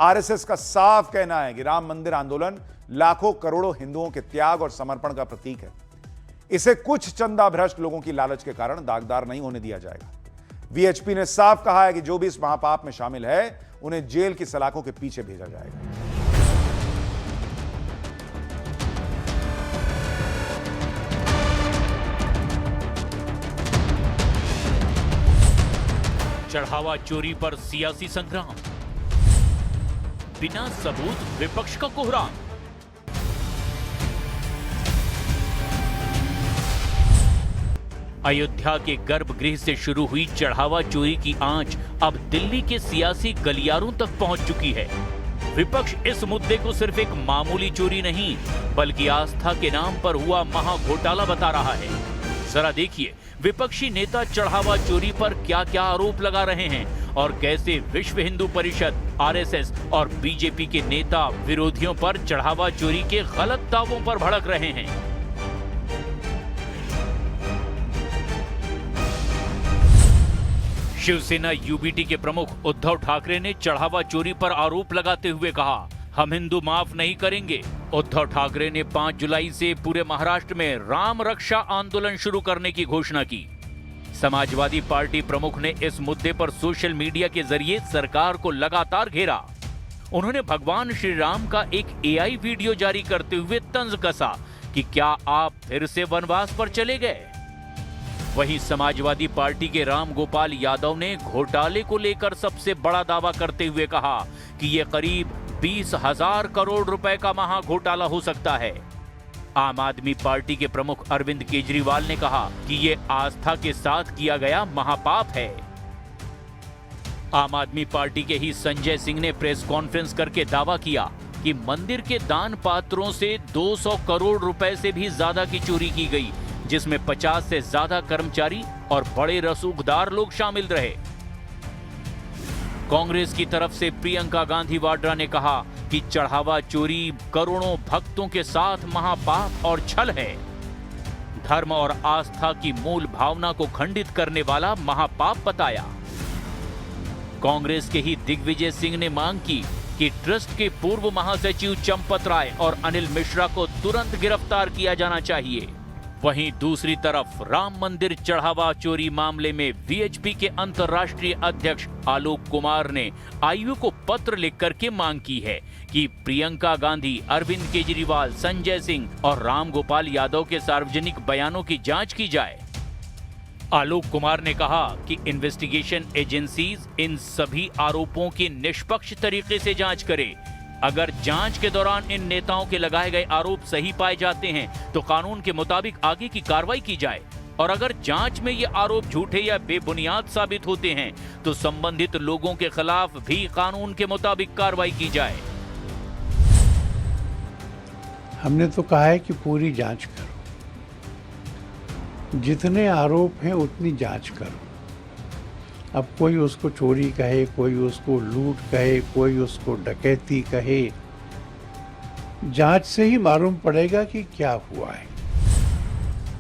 S1: आरएसएस का साफ कहना है कि राम मंदिर आंदोलन लाखों करोड़ों हिंदुओं के त्याग और समर्पण का प्रतीक है। इसे कुछ चंदा भ्रष्ट लोगों की लालच के कारण दागदार नहीं होने दिया जाएगा। वीएचपी ने साफ कहा है कि जो भी इस महापाप में शामिल है उन्हें जेल की सलाखों के पीछे भेजा जाएगा।
S4: चढ़ावा चोरी पर सियासी संग्राम, बिना सबूत विपक्ष का कोहराम। अयोध्या के गर्भगृह से शुरू हुई चढ़ावा चोरी की आंच अब दिल्ली के सियासी गलियारों तक पहुंच चुकी है। विपक्ष इस मुद्दे को सिर्फ एक मामूली चोरी नहीं बल्कि आस्था के नाम पर हुआ महाघोटाला बता रहा है। जरा देखिए विपक्षी नेता चढ़ावा चोरी पर क्या क्या आरोप लगा रहे हैं और कैसे विश्व हिंदू परिषद, आरएसएस और बीजेपी के नेता विरोधियों पर चढ़ावा चोरी के गलत दावों पर भड़क रहे हैं। शिवसेना यूबीटी के प्रमुख उद्धव ठाकरे ने चढ़ावा चोरी पर आरोप लगाते हुए कहा, हम हिंदू माफ नहीं करेंगे। उद्धव ठाकरे ने 5 जुलाई से पूरे महाराष्ट्र में राम रक्षा आंदोलन शुरू करने की घोषणा की। समाजवादी पार्टी प्रमुख ने इस मुद्दे पर सोशल मीडिया के जरिए सरकार को लगातार घेरा। उन्होंने भगवान श्री राम का एक एआई वीडियो जारी करते हुए तंज कसा कि क्या आप फिर से वनवास पर चले गए। वहीं समाजवादी पार्टी के राम गोपाल यादव ने घोटाले को लेकर सबसे बड़ा दावा करते हुए कहा कि यह करीब 20,000 करोड़ रुपए का महाघोटाला हो सकता है। आम आदमी पार्टी के प्रमुख अरविंद केजरीवाल ने कहा कि यह आस्था के साथ किया गया महापाप है। आम आदमी पार्टी के ही संजय सिंह ने प्रेस कॉन्फ्रेंस करके दावा किया कि मंदिर के दान पात्रों से 200 करोड़ रुपए से भी ज्यादा की चोरी की गई, जिसमें 50 से ज्यादा कर्मचारी और बड़े रसूखदार लोग शामिल रहे। कांग्रेस की तरफ से प्रियंका गांधी वाड्रा ने कहा कि चढ़ावा चोरी करोड़ों भक्तों के साथ महापाप और छल है। धर्म और आस्था की मूल भावना को खंडित करने वाला महापाप बताया। कांग्रेस के ही दिग्विजय सिंह ने मांग की कि ट्रस्ट के पूर्व महासचिव चंपत राय और अनिल मिश्रा को तुरंत गिरफ्तार किया जाना चाहिए। वहीं दूसरी तरफ राम मंदिर चढ़ावा चोरी मामले में वीएचपी के अंतर्राष्ट्रीय अध्यक्ष आलोक कुमार ने आईयू को पत्र लिख करके मांग की है कि प्रियंका गांधी, अरविंद केजरीवाल, संजय सिंह और राम गोपाल यादव के सार्वजनिक बयानों की जांच की जाए। आलोक कुमार ने कहा कि इन्वेस्टिगेशन एजेंसीज इन सभी आरोपों की निष्पक्ष तरीके से जांच करे। अगर जांच के दौरान इन नेताओं के लगाए गए आरोप सही पाए जाते हैं तो कानून के मुताबिक आगे की कार्रवाई की जाए, और अगर जांच में ये आरोप झूठे या बेबुनियाद साबित होते हैं तो संबंधित लोगों के खिलाफ भी कानून के मुताबिक कार्रवाई की जाए।
S10: हमने तो कहा है कि पूरी जांच करो, जितने आरोप हैं उतनी जांच करो। अब कोई उसको चोरी कहे, कोई उसको लूट कहे, कोई उसको डकैती कहे, जांच से ही मालूम पड़ेगा कि क्या हुआ है।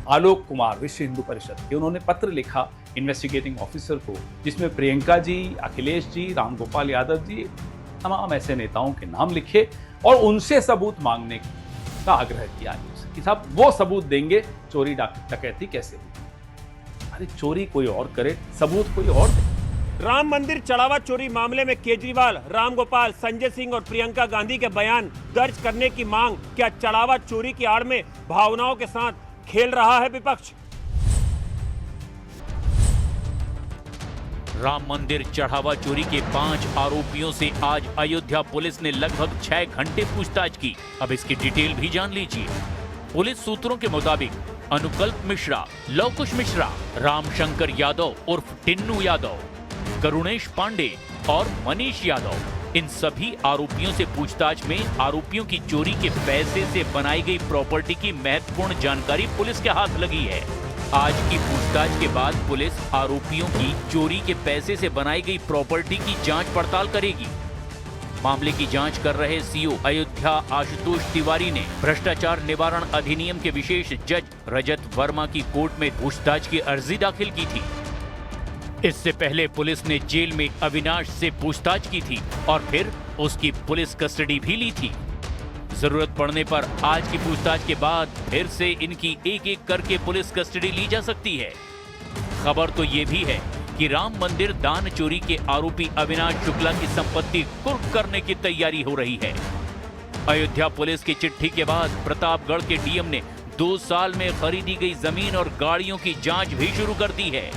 S11: आलोक कुमार विश्व हिंदू परिषद के उन्होंने पत्र लिखा इन्वेस्टिगेटिंग ऑफिसर को, जिसमें प्रियंका जी, अखिलेश जी, रामगोपाल यादव जी, तमाम ऐसे नेताओं के नाम लिखे और उनसे सबूत मांगने का आग्रह किया कि साहब वो सबूत देंगे चोरी डकैती कैसे हुई। अरे चोरी कोई और करे, सबूत कोई और दे।
S7: राम मंदिर चढ़ावा चोरी मामले में केजरीवाल, रामगोपाल, संजय सिंह और प्रियंका गांधी के बयान दर्ज करने की मांग, क्या चढ़ावा चोरी की आड़ में भावनाओं के साथ खेल रहा है विपक्ष?
S4: राम मंदिर चढ़ावा चोरी के 5 आरोपियों से आज अयोध्या पुलिस ने लगभग 6 घंटे पूछताछ की। अब इसकी डिटेल भी जान लीजिए। पुलिस सूत्रों के मुताबिक अनुकल्प मिश्रा, लवकुश मिश्रा, रामशंकर यादव उर्फ टिन्नू यादव, करुणेश पांडे और मनीष यादव, इन सभी आरोपियों से पूछताछ में आरोपियों की चोरी के पैसे से बनाई गई प्रॉपर्टी की महत्वपूर्ण जानकारी पुलिस के हाथ लगी है। आज की पूछताछ के बाद पुलिस आरोपियों की चोरी के पैसे से बनाई गई प्रॉपर्टी की जांच पड़ताल करेगी। मामले की जांच कर रहे सीओ अयोध्या आशुतोष तिवारी ने भ्रष्टाचार निवारण अधिनियम के विशेष जज रजत वर्मा की कोर्ट में पूछताछ की अर्जी दाखिल की थी। इससे पहले पुलिस ने जेल में अविनाश से पूछताछ की थी और फिर उसकी पुलिस कस्टडी भी ली थी। जरूरत पड़ने पर आज की पूछताछ के बाद फिर से इनकी एक एक करके पुलिस कस्टडी ली जा सकती है। खबर तो ये भी है कि राम मंदिर दान चोरी के आरोपी अविनाश शुक्ला की संपत्ति कुर्क करने की तैयारी हो रही है। अयोध्या पुलिस की चिट्ठी के बाद प्रतापगढ़ के डीएम ने 2 साल में खरीदी गई जमीन और गाड़ियों की जांच भी शुरू कर दी है।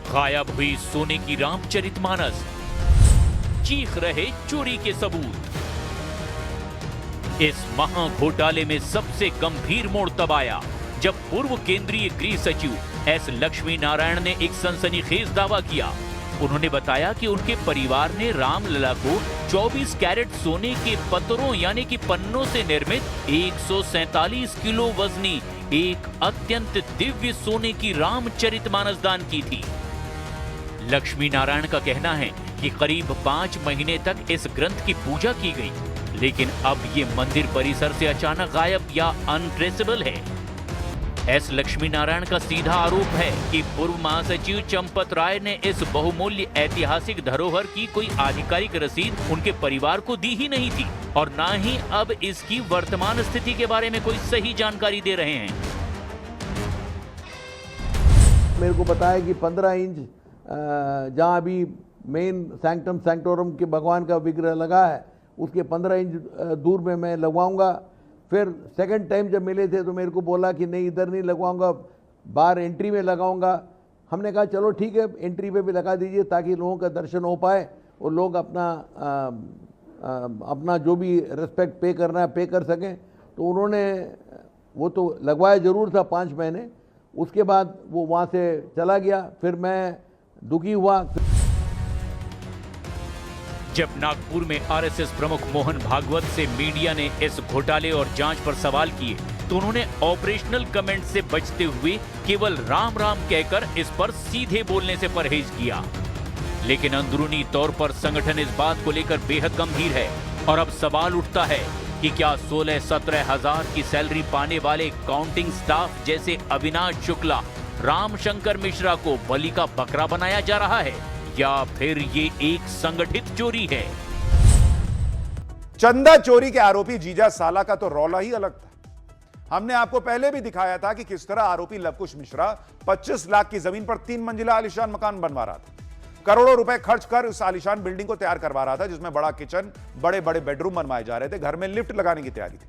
S4: गायब हुई सोने की रामचरितमानस, चीख रहे चोरी के सबूत। इस महा घोटाले में सबसे गंभीर मोड़ तब आया जब पूर्व केंद्रीय गृह सचिव एस लक्ष्मी नारायण ने एक सनसनीखेज दावा किया। उन्होंने बताया कि उनके परिवार ने रामलला को 24 कैरेट सोने के पत्रों यानी कि पन्नों से निर्मित 147 किलो वजनी एक अत्यंत दिव्य सोने की रामचरितमानस दान की थी। लक्ष्मी नारायण का कहना है कि करीब 5 महीने तक इस ग्रंथ की पूजा की गई, लेकिन अब ये मंदिर परिसर से अचानक गायब या अनट्रेसेबल है। एस लक्ष्मी नारायण का सीधा आरोप है कि पूर्व महासचिव चंपत राय ने इस बहुमूल्य ऐतिहासिक धरोहर की कोई आधिकारिक रसीद उनके परिवार को दी ही नहीं थी और ना ही अब इसकी वर्तमान स्थिति के बारे में कोई सही जानकारी दे रहे हैं।
S12: मेरे को बताया कि 15 इंच जहाँ अभी मेन सैंक्टम सैंक्टोरम के भगवान का विग्रह लगा है उसके 15 इंच दूर में मैं लगवाऊंगा। फिर सेकंड टाइम जब मिले थे तो मेरे को बोला कि नहीं इधर नहीं लगवाऊंगा, बाहर एंट्री में लगाऊंगा। हमने कहा चलो ठीक है, एंट्री पे भी लगा दीजिए ताकि लोगों का दर्शन हो पाए और लोग अपना जो भी रिस्पेक्ट पे करना है पे कर सकें। तो उन्होंने वो तो लगवाया ज़रूर था 5 महीने, उसके बाद वो वहाँ से चला गया। फिर मैं दुखी हुआ।
S4: जब नागपुर में आरएसएस प्रमुख मोहन भागवत से मीडिया ने इस घोटाले और जांच पर सवाल किए तो उन्होंने ऑपरेशनल कमेंट से बचते हुए केवल राम राम कहकर इस पर सीधे बोलने से परहेज किया। लेकिन अंदरूनी तौर पर संगठन इस बात को लेकर बेहद गंभीर है और अब सवाल उठता है कि क्या 16-17 हजार की सैलरी पाने वाले काउंटिंग स्टाफ जैसे अविनाश शुक्ला रामशंकर मिश्रा को बलि का बकरा बनाया जा रहा है या फिर ये एक संगठित चोरी है।
S1: चंदा चोरी के आरोपी जीजा साला का तो रौला ही अलग था। हमने आपको पहले भी दिखाया था कि किस तरह आरोपी लवकुश मिश्रा 25 लाख की जमीन पर 3 मंजिला आलीशान मकान बनवा रहा था, करोड़ों रुपए खर्च कर उस आलीशान बिल्डिंग को तैयार करवा रहा था, जिसमें बड़ा किचन, बड़े बड़े बेडरूम बनवाए जा रहे थे, घर में लिफ्ट लगाने की तैयारी थी।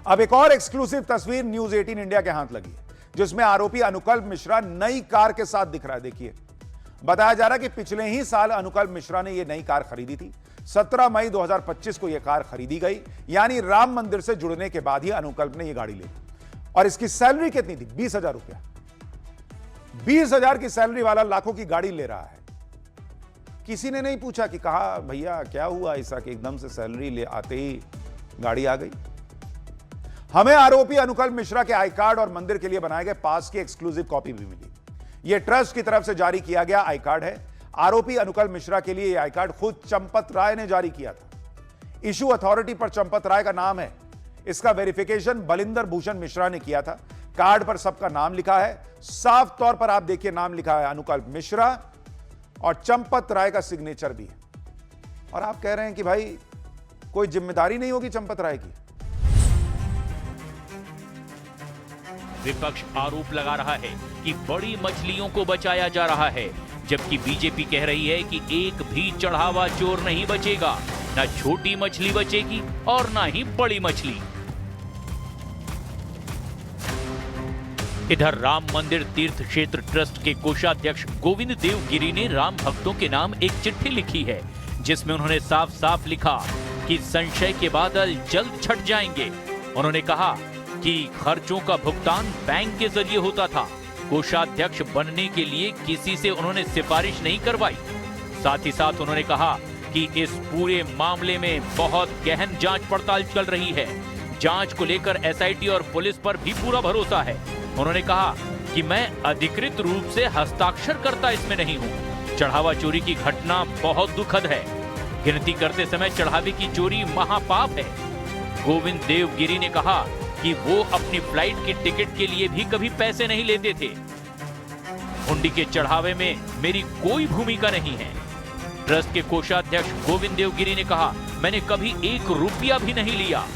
S1: अब एक और एक्सक्लूसिव तस्वीर न्यूज 18 इंडिया के हाथ लगी है, जिसमें आरोपी अनुकल्प मिश्रा नई कार के साथ दिख रहा है। देखिए, बताया जा रहा है कि पिछले ही साल अनुकल्प मिश्रा ने यह नई कार खरीदी थी। 17 मई 2025 को यह कार खरीदी गई, यानी राम मंदिर से जुड़ने के बाद ही अनुकल्प ने यह गाड़ी ली। और इसकी सैलरी कितनी थी? 20,000 रुपया। 20,000 की सैलरी वाला लाखों की गाड़ी ले रहा है। किसी ने नहीं पूछा कि कहा भैया क्या हुआ ऐसा कि एकदम से सैलरी ले आते ही गाड़ी आ गई। हमें आरोपी अनुकल्प मिश्रा के आई कार्ड और मंदिर के लिए बनाए गए पास की एक्सक्लूसिव कॉपी भी मिली। यह ट्रस्ट की तरफ से जारी किया गया आई कार्ड है। आरोपी अनुकल्प मिश्रा के लिए यह आई कार्ड खुद चंपत राय ने जारी किया था। इशू अथॉरिटी पर चंपत राय का नाम है। इसका वेरिफिकेशन बलिंदर भूषण मिश्रा ने किया था। कार्ड पर सबका नाम लिखा है, साफ तौर पर आप देखिए नाम लिखा है अनुकल्प मिश्रा और चंपत राय का सिग्नेचर भी है। और आप कह रहे हैं कि भाई कोई जिम्मेदारी नहीं होगी चंपत राय की।
S4: विपक्ष आरोप लगा रहा है कि बड़ी मछलियों को बचाया जा रहा है, जबकि बीजेपी कह रही है कि एक भी चढ़ावा चोर नहीं बचेगा, ना छोटी मछली बचेगी और ना ही बड़ी मछली। इधर राम मंदिर तीर्थ क्षेत्र ट्रस्ट के कोषाध्यक्ष गोविंद देव गिरी ने राम भक्तों के नाम एक चिट्ठी लिखी है, जिसमें उन्होंने साफ साफ लिखा कि संशय के बादल जल्द छट जाएंगे। उन्होंने कहा कि खर्चों का भुगतान बैंक के जरिए होता था। कोषाध्यक्ष बनने के लिए किसी से उन्होंने सिफारिश नहीं करवाई। साथ ही साथ उन्होंने कहा कि इस पूरे मामले में बहुत गहन जांच पड़ताल चल रही है। जांच को लेकर एसआईटी और पुलिस पर भी पूरा भरोसा है। उन्होंने कहा कि मैं अधिकृत रूप से हस्ताक्षरकर्ता इसमें नहीं हूं। चढ़ावा चोरी की घटना बहुत दुखद है। गिनती करते समय चढ़ावे की चोरी महापाप है। गोविंद देव गिरी ने कहा कि वो अपनी फ्लाइट की टिकट के लिए भी कभी पैसे नहीं लेते थे। हुंडी के चढ़ावे में मेरी कोई भूमिका नहीं है। ट्रस्ट के कोषाध्यक्ष गोविंद देव गिरी ने कहा, मैंने कभी 1 रुपया भी नहीं लिया।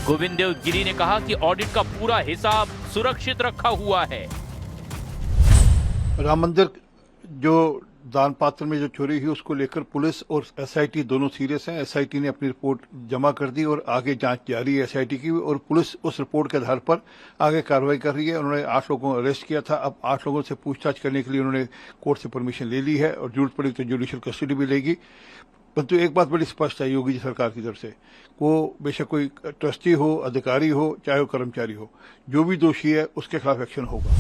S4: गोविंद देव गिरी ने कहा कि ऑडिट का पूरा हिसाब सुरक्षित रखा हुआ है।
S10: राम मंदिर जो दान पात्र में जो चोरी हुई उसको लेकर पुलिस और एसआईटी दोनों सीरियस हैं। एसआईटी ने अपनी रिपोर्ट जमा कर दी और आगे जांच जारी है एसआईटी की, और पुलिस उस रिपोर्ट के आधार पर आगे कार्रवाई कर रही है। उन्होंने 8 लोगों को अरेस्ट किया था। अब 8 लोगों से पूछताछ करने के लिए उन्होंने कोर्ट से परमिशन ले ली है और जरूरत पड़ी तो जुडिशियल कस्टडी भी लेगी। परंतु एक बात बड़ी स्पष्ट है योगी जी सरकार की तरफ से, वो बेशक कोई ट्रस्टी हो, अधिकारी हो, चाहे वो कर्मचारी हो, जो भी दोषी है उसके खिलाफ एक्शन होगा।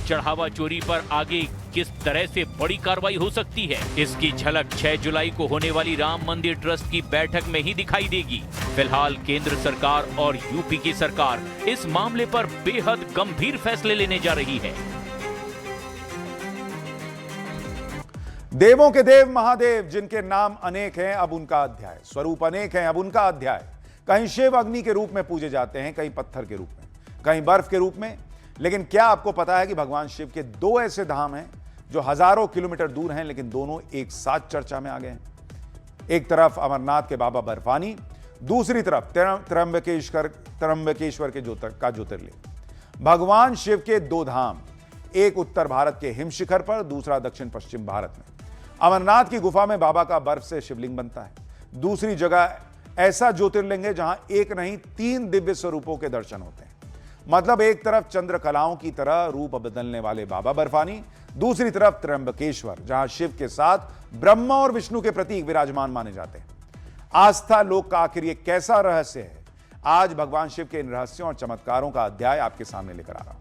S4: चढ़ावा चोरी पर आगे किस तरह से बड़ी कार्रवाई हो सकती है, इसकी झलक 6 जुलाई को होने वाली राम मंदिर ट्रस्ट की बैठक में ही दिखाई देगी। फिलहाल केंद्र सरकार और यूपी की सरकार इस मामले पर बेहद गंभीर फैसले लेने जा रही है।
S1: देवों के देव महादेव जिनके नाम अनेक हैं अब उनका अध्याय, स्वरूप अनेक हैं अब उनका अध्याय। कहीं शिव अग्नि के रूप में पूजे जाते हैं, कहीं पत्थर के रूप में, कहीं बर्फ के रूप में। लेकिन क्या आपको पता है कि भगवान शिव के 2 ऐसे धाम हैं जो हजारों किलोमीटर दूर हैं, लेकिन दोनों एक साथ चर्चा में आ गए हैं। एक तरफ अमरनाथ के बाबा बर्फानी, दूसरी तरफ त्र्यंबकेश्वर के ज्योतिर्लिंग। भगवान शिव के 2 धाम, एक उत्तर भारत के हिम शिखर पर, दूसरा दक्षिण पश्चिम भारत में। अमरनाथ की गुफा में बाबा का बर्फ से शिवलिंग बनता है। दूसरी जगह ऐसा ज्योतिर्लिंग है जहां एक नहीं 3 दिव्य स्वरूपों के दर्शन होते हैं। मतलब एक तरफ चंद्रकलाओं की तरह रूप बदलने वाले बाबा बर्फानी, दूसरी तरफ त्र्यंबकेश्वर जहां शिव के साथ ब्रह्मा और विष्णु के प्रतीक विराजमान माने जाते हैं। आस्था लोक का आखिर ये कैसा रहस्य है, आज भगवान शिव के इन रहस्यों और चमत्कारों का अध्याय आपके सामने लेकर आ रहा हूं।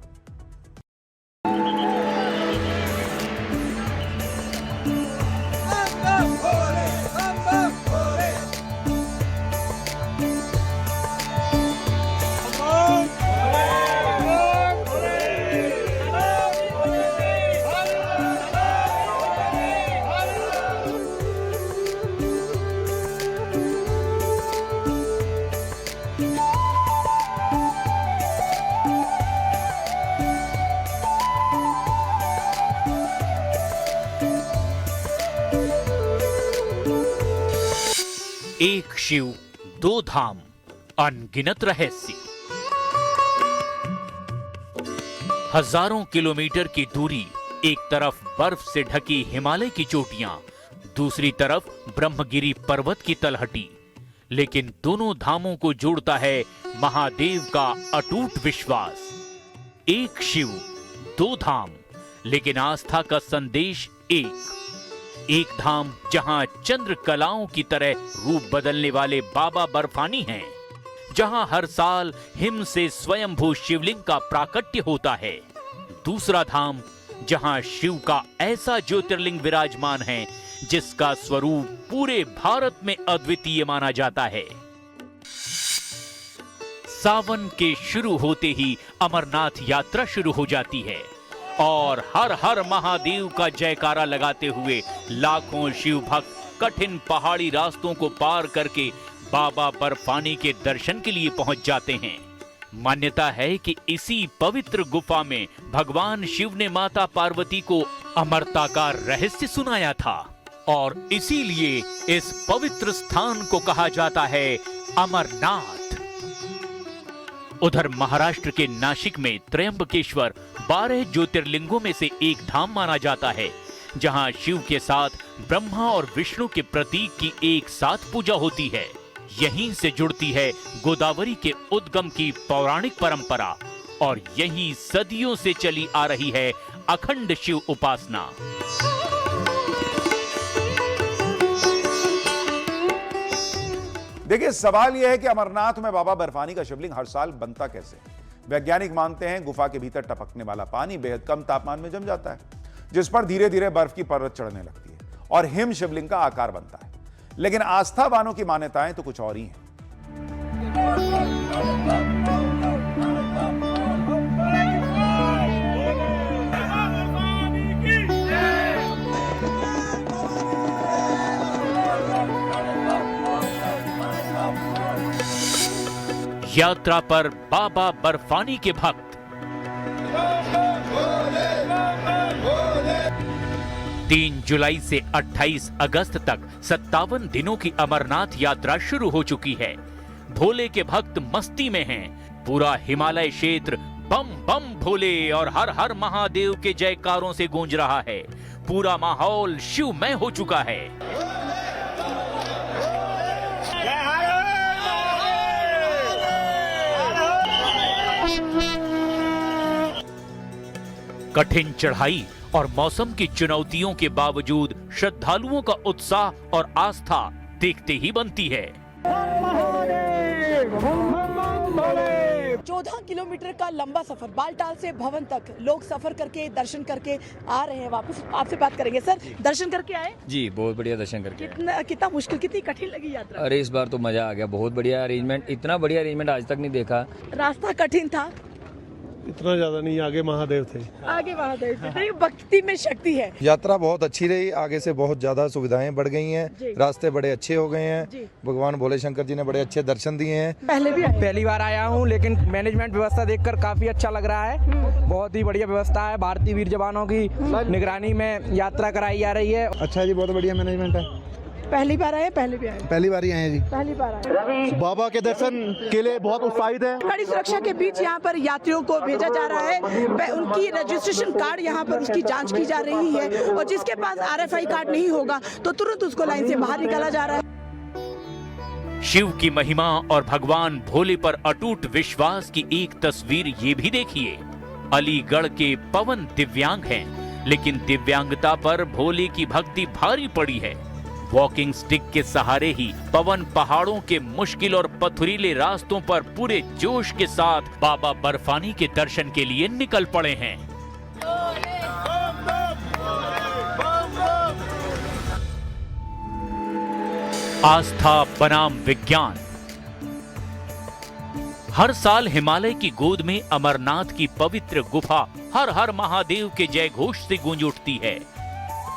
S4: एक शिव 2 धाम, अनगिनत रहस्य। हजारों किलोमीटर की दूरी, एक तरफ बर्फ से ढकी हिमालय की चोटियां, दूसरी तरफ ब्रह्मगिरी पर्वत की तलहटी, लेकिन दोनों धामों को जोड़ता है महादेव का अटूट विश्वास। एक शिव, दो धाम, लेकिन आस्था का संदेश एक धाम जहां चंद्र कलाओं की तरह रूप बदलने वाले बाबा बर्फानी हैं, जहां हर साल हिम से स्वयंभू शिवलिंग का प्राकट्य होता है। दूसरा धाम जहां शिव का ऐसा ज्योतिर्लिंग विराजमान है जिसका स्वरूप पूरे भारत में अद्वितीय माना जाता है। सावन के शुरू होते ही अमरनाथ यात्रा शुरू हो जाती है और हर हर महादेव का जयकारा लगाते हुए लाखों शिव भक्त कठिन पहाड़ी रास्तों को पार करके बाबा बर्फानी के दर्शन के लिए पहुंच जाते हैं। मान्यता है कि इसी पवित्र गुफा में भगवान शिव ने माता पार्वती को अमरता का रहस्य सुनाया था और इसीलिए इस पवित्र स्थान को कहा जाता है अमरनाथ। उधर महाराष्ट्र के नासिक में त्र्यंबकेश्वर 12 ज्योतिर्लिंगों में से एक धाम माना जाता है, जहां शिव के साथ ब्रह्मा और विष्णु के प्रतीक की एक साथ पूजा होती है। यहीं से जुड़ती है गोदावरी के उद्गम की पौराणिक परंपरा और यही सदियों से चली आ रही है अखंड शिव उपासना।
S1: देखिए, सवाल यह है कि अमरनाथ में बाबा बर्फानी का शिवलिंग हर साल बनता कैसे? वैज्ञानिक मानते हैं गुफा के भीतर टपकने वाला पानी बेहद कम तापमान में जम जाता है, जिस पर धीरे धीरे बर्फ की परत चढ़ने लगती है और हिम शिवलिंग का आकार बनता है। लेकिन आस्थावानों की मान्यताएं तो कुछ और ही हैं।
S4: यात्रा पर बाबा बर्फानी के भक्त 3 जुलाई से 28 अगस्त तक 57 दिनों की अमरनाथ यात्रा शुरू हो चुकी है। भोले के भक्त मस्ती में हैं। पूरा हिमालय क्षेत्र बम बम भोले और हर हर महादेव के जयकारों से गूंज रहा है। पूरा माहौल शिवमय हो चुका है। कठिन चढ़ाई और मौसम की चुनौतियों के बावजूद श्रद्धालुओं का उत्साह और आस्था देखते ही बनती है।
S13: 14 किलोमीटर का लंबा सफर बालटाल से भवन तक लोग सफर करके दर्शन करके आ रहे हैं। वापस आपसे बात करेंगे। सर, दर्शन करके आए?
S14: जी, बहुत बढ़िया दर्शन करके।
S13: कितना मुश्किल, कितनी कठिन लगी यात्रा?
S14: अरे इस बार तो मजा आ गया, बहुत बढ़िया अरेंजमेंट, इतना बढ़िया अरेंजमेंट आज तक नहीं देखा।
S13: रास्ता कठिन था?
S15: इतना ज्यादा नहीं, आगे महादेव थे।
S13: आगे महादेव थे। भक्ति में शक्ति है।
S16: यात्रा बहुत अच्छी रही, आगे से बहुत ज्यादा सुविधाएं बढ़ गई हैं, रास्ते बड़े अच्छे हो गए हैं, भगवान भोले शंकर जी ने बड़े अच्छे दर्शन दिए हैं।
S17: पहली बार आया हूं, लेकिन मैनेजमेंट व्यवस्था देखकर काफी अच्छा लग रहा है। बहुत ही बढ़िया व्यवस्था है। भारतीय वीर जवानों की निगरानी में यात्रा कराई जा रही है।
S16: अच्छा जी, बहुत बढ़िया मैनेजमेंट है।
S13: पहली बार आए? पहली
S16: बार ही आए जी।
S13: पहली बार आए।
S16: बाबा के दर्शन के लिए बहुत उत्साहित है।
S13: कड़ी सुरक्षा के बीच यहाँ पर यात्रियों को भेजा जा रहा है। उनकी रजिस्ट्रेशन कार्ड यहाँ पर उसकी जांच की जा रही है और जिसके पास RFI कार्ड नहीं होगा तो तुरंत उसको लाइन से बाहर निकाला जा रहा है।
S4: शिव की महिमा और भगवान भोले पर अटूट विश्वास की एक तस्वीर ये भी देखिए। अलीगढ़ के पवन दिव्यांग हैं, लेकिन दिव्यांगता पर भोले की भक्ति भारी पड़ी है। वॉकिंग स्टिक के सहारे ही पवन पहाड़ों के मुश्किल और पथरीले रास्तों पर पूरे जोश के साथ बाबा बर्फानी के दर्शन के लिए निकल पड़े हैं। आस्था बनाम विज्ञान। हर साल हिमालय की गोद में अमरनाथ की पवित्र गुफा हर हर महादेव के जय घोष से गूंज उठती है।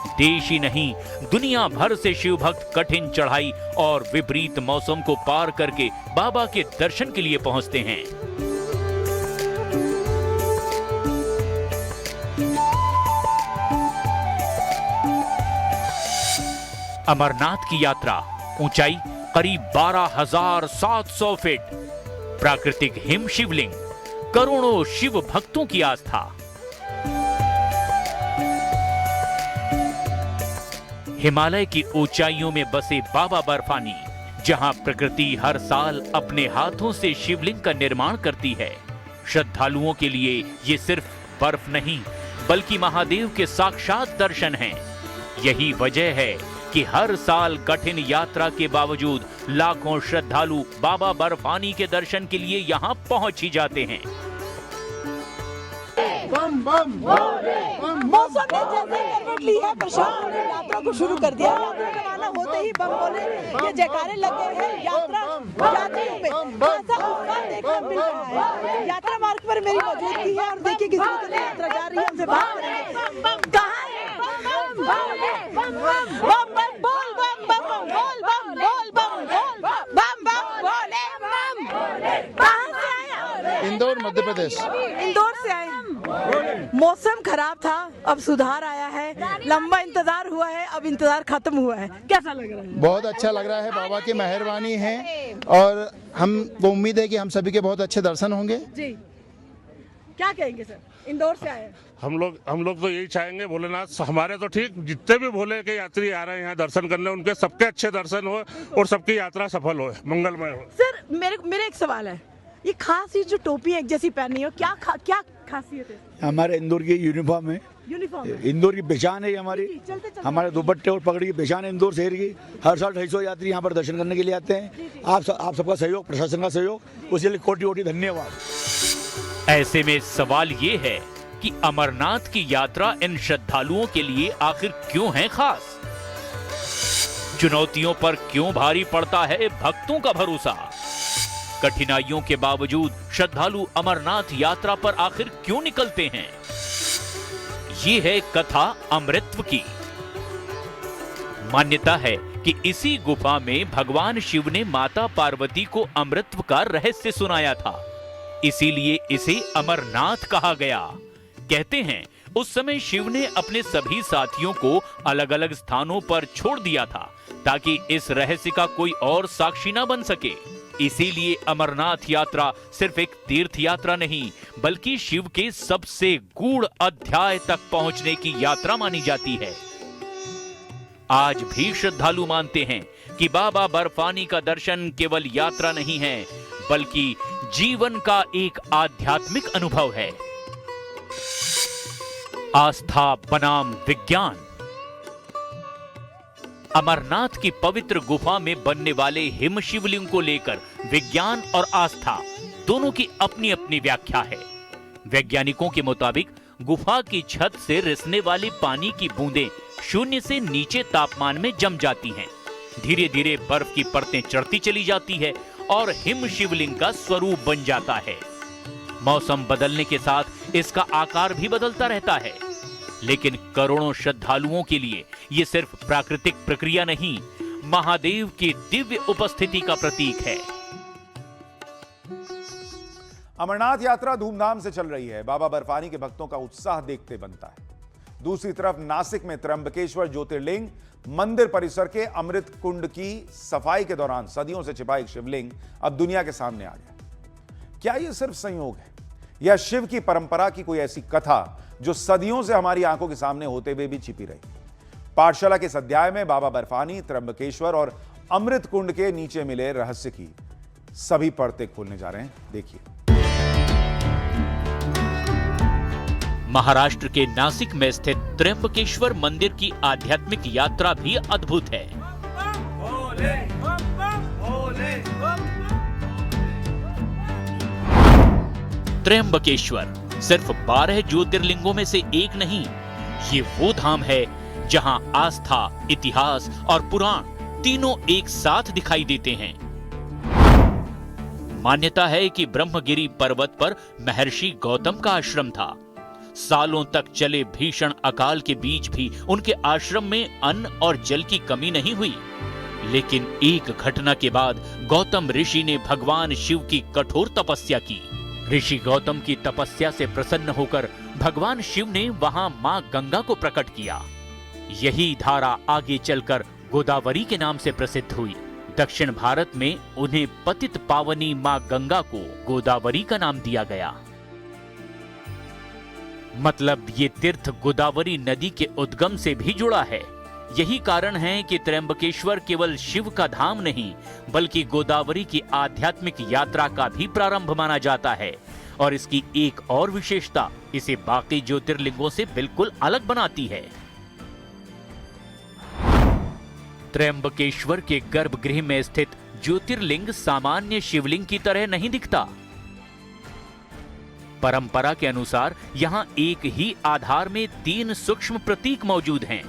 S4: देश ही नहीं, दुनिया भर से शिव भक्त कठिन चढ़ाई और विपरीत मौसम को पार करके बाबा के दर्शन के लिए पहुंचते हैं। अमरनाथ की यात्रा, ऊंचाई करीब 12,700 फीट, प्राकृतिक हिम शिवलिंग, करोड़ों शिव भक्तों की आस्था। हिमालय की ऊंचाइयों में बसे बाबा बर्फानी, जहां प्रकृति हर साल अपने हाथों से शिवलिंग का निर्माण करती है। श्रद्धालुओं के लिए ये सिर्फ बर्फ नहीं बल्कि महादेव के साक्षात दर्शन हैं। यही वजह है कि हर साल कठिन यात्रा के बावजूद लाखों श्रद्धालु बाबा बर्फानी के दर्शन के लिए यहाँ पहुंच ही जाते हैं।
S13: मौसम ने जैसे करवट ली है, प्रशासन ने यात्रा को शुरू कर दिया। यात्रा रवाना होते ही बम बोले के जयकारे लग गए हैं। यात्रियों में ऐसा उत्साह देखने मिल रहा है। यात्रा मार्ग पर मेरी मौजूदगी है और देखिए किस तरह यात्रा जा रही है। हमसे बात करेंगे। कहाँ है?
S18: इंदौर, मध्य प्रदेश।
S13: इंदौर से आए। मौसम खराब था, अब सुधार आया है। लंबा इंतजार हुआ है, अब इंतजार खत्म हुआ है। कैसा लग रहा है?
S18: बहुत अच्छा लग रहा है। बाबा की मेहरबानी है और हम वो उम्मीद है कि हम सभी के बहुत अच्छे दर्शन होंगे।
S13: जी, क्या कहेंगे सर? इंदौर से आए।
S3: हम लोग तो यही चाहेंगे, भोलेनाथ हमारे तो ठीक, जितने भी भोले के यात्री आ रहे हैं यहाँ दर्शन करने, उनके सबके अच्छे दर्शन हो और सबकी यात्रा सफल हो, मंगलमय हो।
S13: सर मेरे एक सवाल है, ये खास ये जो टोपी एक जैसी पहनी हो, क्या खासियत है?
S19: हमारे इंदौर की यूनिफॉर्म है। इंदौर की पहचान है हमारी। हमारे दुपट्टे और पगड़ी की पहचान है इंदौर शहर की। हर साल 250 यात्री यहाँ पर दर्शन करने के लिए आते हैं। आप सबका सहयोग, प्रशासन का सहयोग, उसके लिए कोटि कोटि धन्यवाद।
S4: ऐसे में सवाल ये है कि अमरनाथ की यात्रा इन श्रद्धालुओं के लिए आखिर क्यों है खास? चुनौतियों पर क्यों भारी पड़ता है भक्तों का भरोसा? कठिनाइयों के बावजूद श्रद्धालु अमरनाथ यात्रा पर आखिर क्यों निकलते हैं? ये है कथा अमृतत्व की। मान्यता है कि इसी गुफा में भगवान शिव ने माता पार्वती को अमृतत्व का रहस्य सुनाया था, इसीलिए इसे अमरनाथ कहा गया। कहते हैं उस समय शिव ने अपने सभी साथियों को अलग अलग स्थानों पर छोड़ दिया था ताकि इस रहस्य का कोई और साक्षी न बन सके। इसीलिए अमरनाथ यात्रा सिर्फ एक तीर्थ यात्रा नहीं बल्कि शिव के सबसे गूढ़ अध्याय तक पहुंचने की यात्रा मानी जाती है। आज भी श्रद्धालु मानते हैं कि बाबा बर्फानी का दर्शन केवल यात्रा नहीं है बल्कि जीवन का एक आध्यात्मिक अनुभव है। आस्था बनाम विज्ञान। अमरनाथ की पवित्र गुफा में बनने वाले हिम शिवलिंग को लेकर विज्ञान और आस्था दोनों की अपनी अपनी व्याख्या है। वैज्ञानिकों के मुताबिक गुफा की छत से रिसने वाली पानी की बूंदें शून्य से नीचे तापमान में जम जाती हैं। धीरे धीरे बर्फ की परतें चढ़ती चली जाती है और हिम शिवलिंग का स्वरूप बन जाता है। मौसम बदलने के साथ इसका आकार भी बदलता रहता है, लेकिन करोड़ों श्रद्धालुओं के लिए यह सिर्फ प्राकृतिक प्रक्रिया नहीं, महादेव की दिव्य उपस्थिति का प्रतीक है।
S1: अमरनाथ यात्रा धूमधाम से चल रही है। बाबा बर्फानी के भक्तों का उत्साह देखते बनता है। दूसरी तरफ नासिक में त्र्यंबकेश्वर ज्योतिर्लिंग मंदिर परिसर के अमृत कुंड की सफाई के दौरान सदियों से छिपा एक शिवलिंग अब दुनिया के सामने आ गया। क्या यह सिर्फ संयोग है या शिव की परंपरा की कोई ऐसी कथा जो सदियों से हमारी आंखों के सामने होते हुए भी छिपी रही? पाठशाला के इस अध्याय में बाबा बर्फानी, त्र्यंबकेश्वर और अमृत कुंड के नीचे मिले रहस्य की सभी परतें खोलने जा रहे हैं। देखिए।
S4: महाराष्ट्र के नासिक में स्थित त्र्यंबकेश्वर मंदिर की आध्यात्मिक यात्रा भी अद्भुत है। त्र्यंबकेश्वर सिर्फ 12 ज्योतिर्लिंगों में से एक नहीं, ये वो धाम है जहां आस्था, इतिहास और पुराण तीनों एक साथ दिखाई देते हैं। मान्यता है कि ब्रह्मगिरी पर्वत पर महर्षि गौतम का आश्रम था। सालों तक चले भीषण अकाल के बीच भी उनके आश्रम में अन्न और जल की कमी नहीं हुई। लेकिन एक घटना के बाद गौतम ऋषि ने भगवान शिव की कठोर तपस्या की। ऋषि गौतम की तपस्या से प्रसन्न होकर भगवान शिव ने वहां मां गंगा को प्रकट किया। यही धारा आगे चलकर गोदावरी के नाम से प्रसिद्ध हुई। दक्षिण भारत में उन्हें पतित पावनी मां गंगा को गोदावरी का नाम दिया गया। मतलब ये तीर्थ गोदावरी नदी के उद्गम से भी जुड़ा है। यही कारण है कि त्र्यंबकेश्वर केवल शिव का धाम नहीं, बल्कि गोदावरी की आध्यात्मिक यात्रा का भी प्रारंभ माना जाता है। और इसकी एक और विशेषता इसे बाकी ज्योतिर्लिंगों से बिल्कुल अलग बनाती है। त्र्यंबकेश्वर के गर्भगृह में स्थित ज्योतिर्लिंग सामान्य शिवलिंग की तरह नहीं दिखता। परंपरा के अनुसार यहां एक ही आधार में 3 सूक्ष्म प्रतीक मौजूद हैं,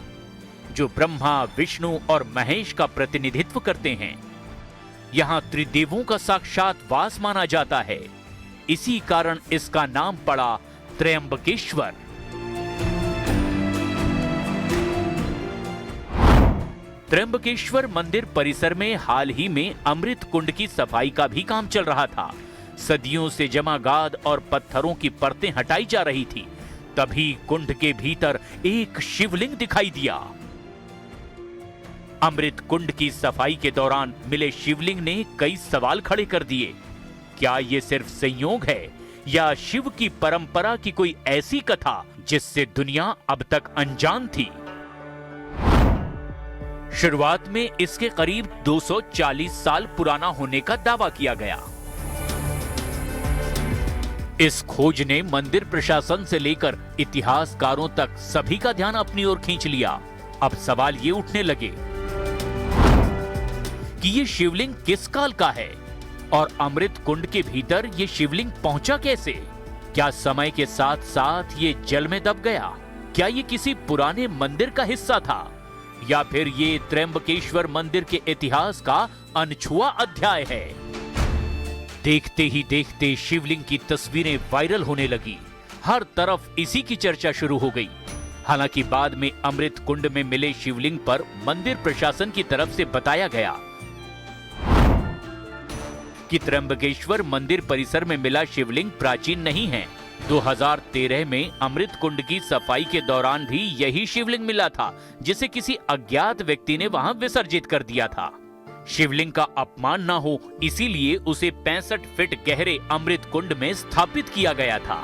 S4: जो ब्रह्मा, विष्णु और महेश का प्रतिनिधित्व करते हैं। यहां त्रिदेवों का साक्षात वास माना जाता है। इसी कारण इसका नाम पड़ा त्र्यंबकेश्वर। त्र्यंबकेश्वर मंदिर परिसर में हाल ही में अमृत कुंड की सफाई का भी काम चल रहा था। सदियों से जमा गाद और पत्थरों की परतें हटाई जा रही थी। तभी कुंड के भीतर एक शिवलिंग दिखाई दिया। अमृत कुंड की सफाई के दौरान मिले शिवलिंग ने कई सवाल खड़े कर दिए। क्या ये सिर्फ संयोग है या शिव की परंपरा की कोई ऐसी कथा जिससे दुनिया अब तक अनजान थी? शुरुआत में इसके करीब 240 साल पुराना होने का दावा किया गया। इस खोज ने मंदिर प्रशासन से लेकर इतिहासकारों तक सभी का ध्यान अपनी ओर खींच लिया। अब सवाल ये उठने लगे कि ये शिवलिंग किस काल का है और अमृत कुंड के भीतर ये शिवलिंग पहुंचा कैसे? क्या समय के साथ साथ ये जल में दब गया? क्या ये किसी पुराने मंदिर का हिस्सा था या फिर ये त्र्यंबकेश्वर मंदिर के इतिहास का अनछुआ अध्याय है? देखते ही देखते शिवलिंग की तस्वीरें वायरल होने लगी। हर तरफ इसी की चर्चा शुरू हो गई। हालांकि बाद में अमृत कुंड में मिले शिवलिंग पर मंदिर प्रशासन की तरफ से बताया गया कि त्र्यंबकेश्वर मंदिर परिसर में मिला शिवलिंग प्राचीन नहीं है। 2013 में अमृत कुंड की सफाई के दौरान भी यही शिवलिंग मिला था, जिसे किसी अज्ञात व्यक्ति ने वहां विसर्जित कर दिया था। शिवलिंग का अपमान न हो इसीलिए उसे 65 फीट गहरे अमृत कुंड में स्थापित किया गया था।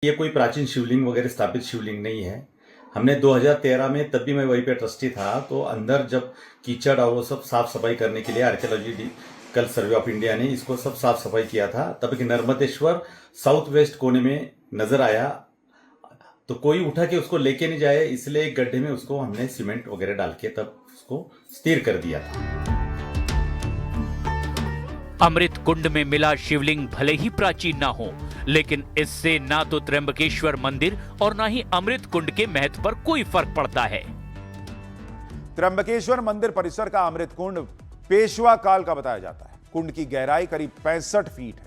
S20: ये कोई प्राचीन शिवलिंग वगैरह स्थापित शिवलिंग नहीं है। हमने 2013 में, तब भी मैं वहीं पे ट्रस्टी था, तो अंदर जब कीचड़ और वो सब साफ सफाई करने के लिए आर्कियोलॉजिकल सर्वे ऑफ इंडिया ने इसको सब साफ सफाई किया था। तब एक नर्मदेश्वर साउथ वेस्ट कोने में नजर आया, तो कोई उठा के उसको लेके नहीं जाए, इसलिए एक गड्ढे में उसको हमने सीमेंट वगैरह डाल के तब उसको स्थिर कर दिया था।
S4: अमृत कुंड में मिला शिवलिंग भले ही प्राचीन ना हो, लेकिन इससे ना तो त्र्यंबकेश्वर मंदिर और ना ही अमृत कुंड के महत्व पर कोई फर्क पड़ता है।
S1: त्र्यंबकेश्वर मंदिर परिसर का अमृत कुंड पेशवा काल का बताया जाता है। कुंड की गहराई करीब 65 फीट है।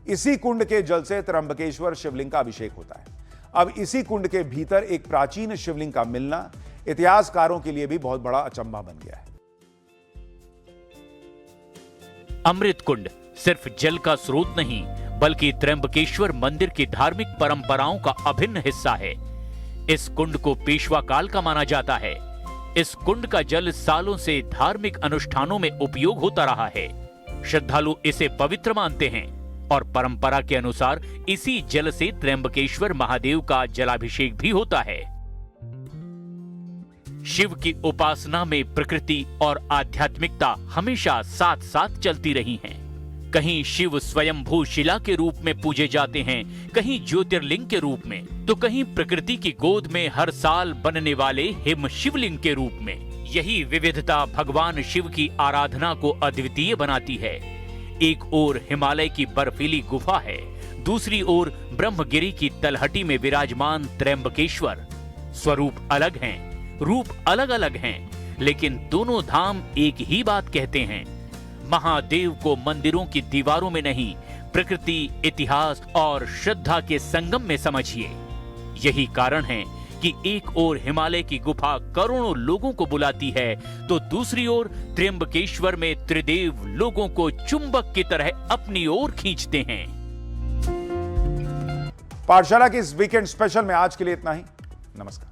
S1: इसी कुंड के जल से त्र्यंबकेश्वर शिवलिंग का अभिषेक होता है। अब इसी कुंड के भीतर एक प्राचीन शिवलिंग का मिलना इतिहासकारों के लिए भी बहुत बड़ा अचंभा बन गया है।
S4: अमृत कुंड सिर्फ जल का स्रोत नहीं, बल्कि त्र्यंबकेश्वर मंदिर की धार्मिक परंपराओं का अभिन्न हिस्सा है। इस कुंड को पेशवा काल का माना जाता है। इस कुंड का जल सालों से धार्मिक अनुष्ठानों में उपयोग होता रहा है। श्रद्धालु इसे पवित्र मानते हैं और परंपरा के अनुसार इसी जल से त्र्यंबकेश्वर महादेव का जलाभिषेक भी होता है। शिव की उपासना में प्रकृति और आध्यात्मिकता हमेशा साथ साथ चलती रही हैं। कहीं शिव स्वयंभू शिला के रूप में पूजे जाते हैं, कहीं ज्योतिर्लिंग के रूप में, तो कहीं प्रकृति की गोद में हर साल बनने वाले हिम शिवलिंग के रूप में। यही विविधता भगवान शिव की आराधना को अद्वितीय बनाती है। एक ओर हिमालय की बर्फीली गुफा है, दूसरी ओर ब्रह्मगिरी की तलहटी में विराजमान त्र्यंबकेश्वर। स्वरूप अलग हैं, रूप अलग अलग हैं, लेकिन दोनों धाम एक ही बात कहते हैं। महादेव को मंदिरों की दीवारों में नहीं, प्रकृति, इतिहास और श्रद्धा के संगम में समझिए। यही कारण है कि एक ओर हिमालय की गुफा करोड़ों लोगों को बुलाती है, तो दूसरी ओर त्र्यंबकेश्वर में त्रिदेव लोगों को चुंबक की तरह अपनी ओर खींचते हैं।
S1: पाठशाला की इस वीकेंड स्पेशल में आज के लिए इतना ही। नमस्कार।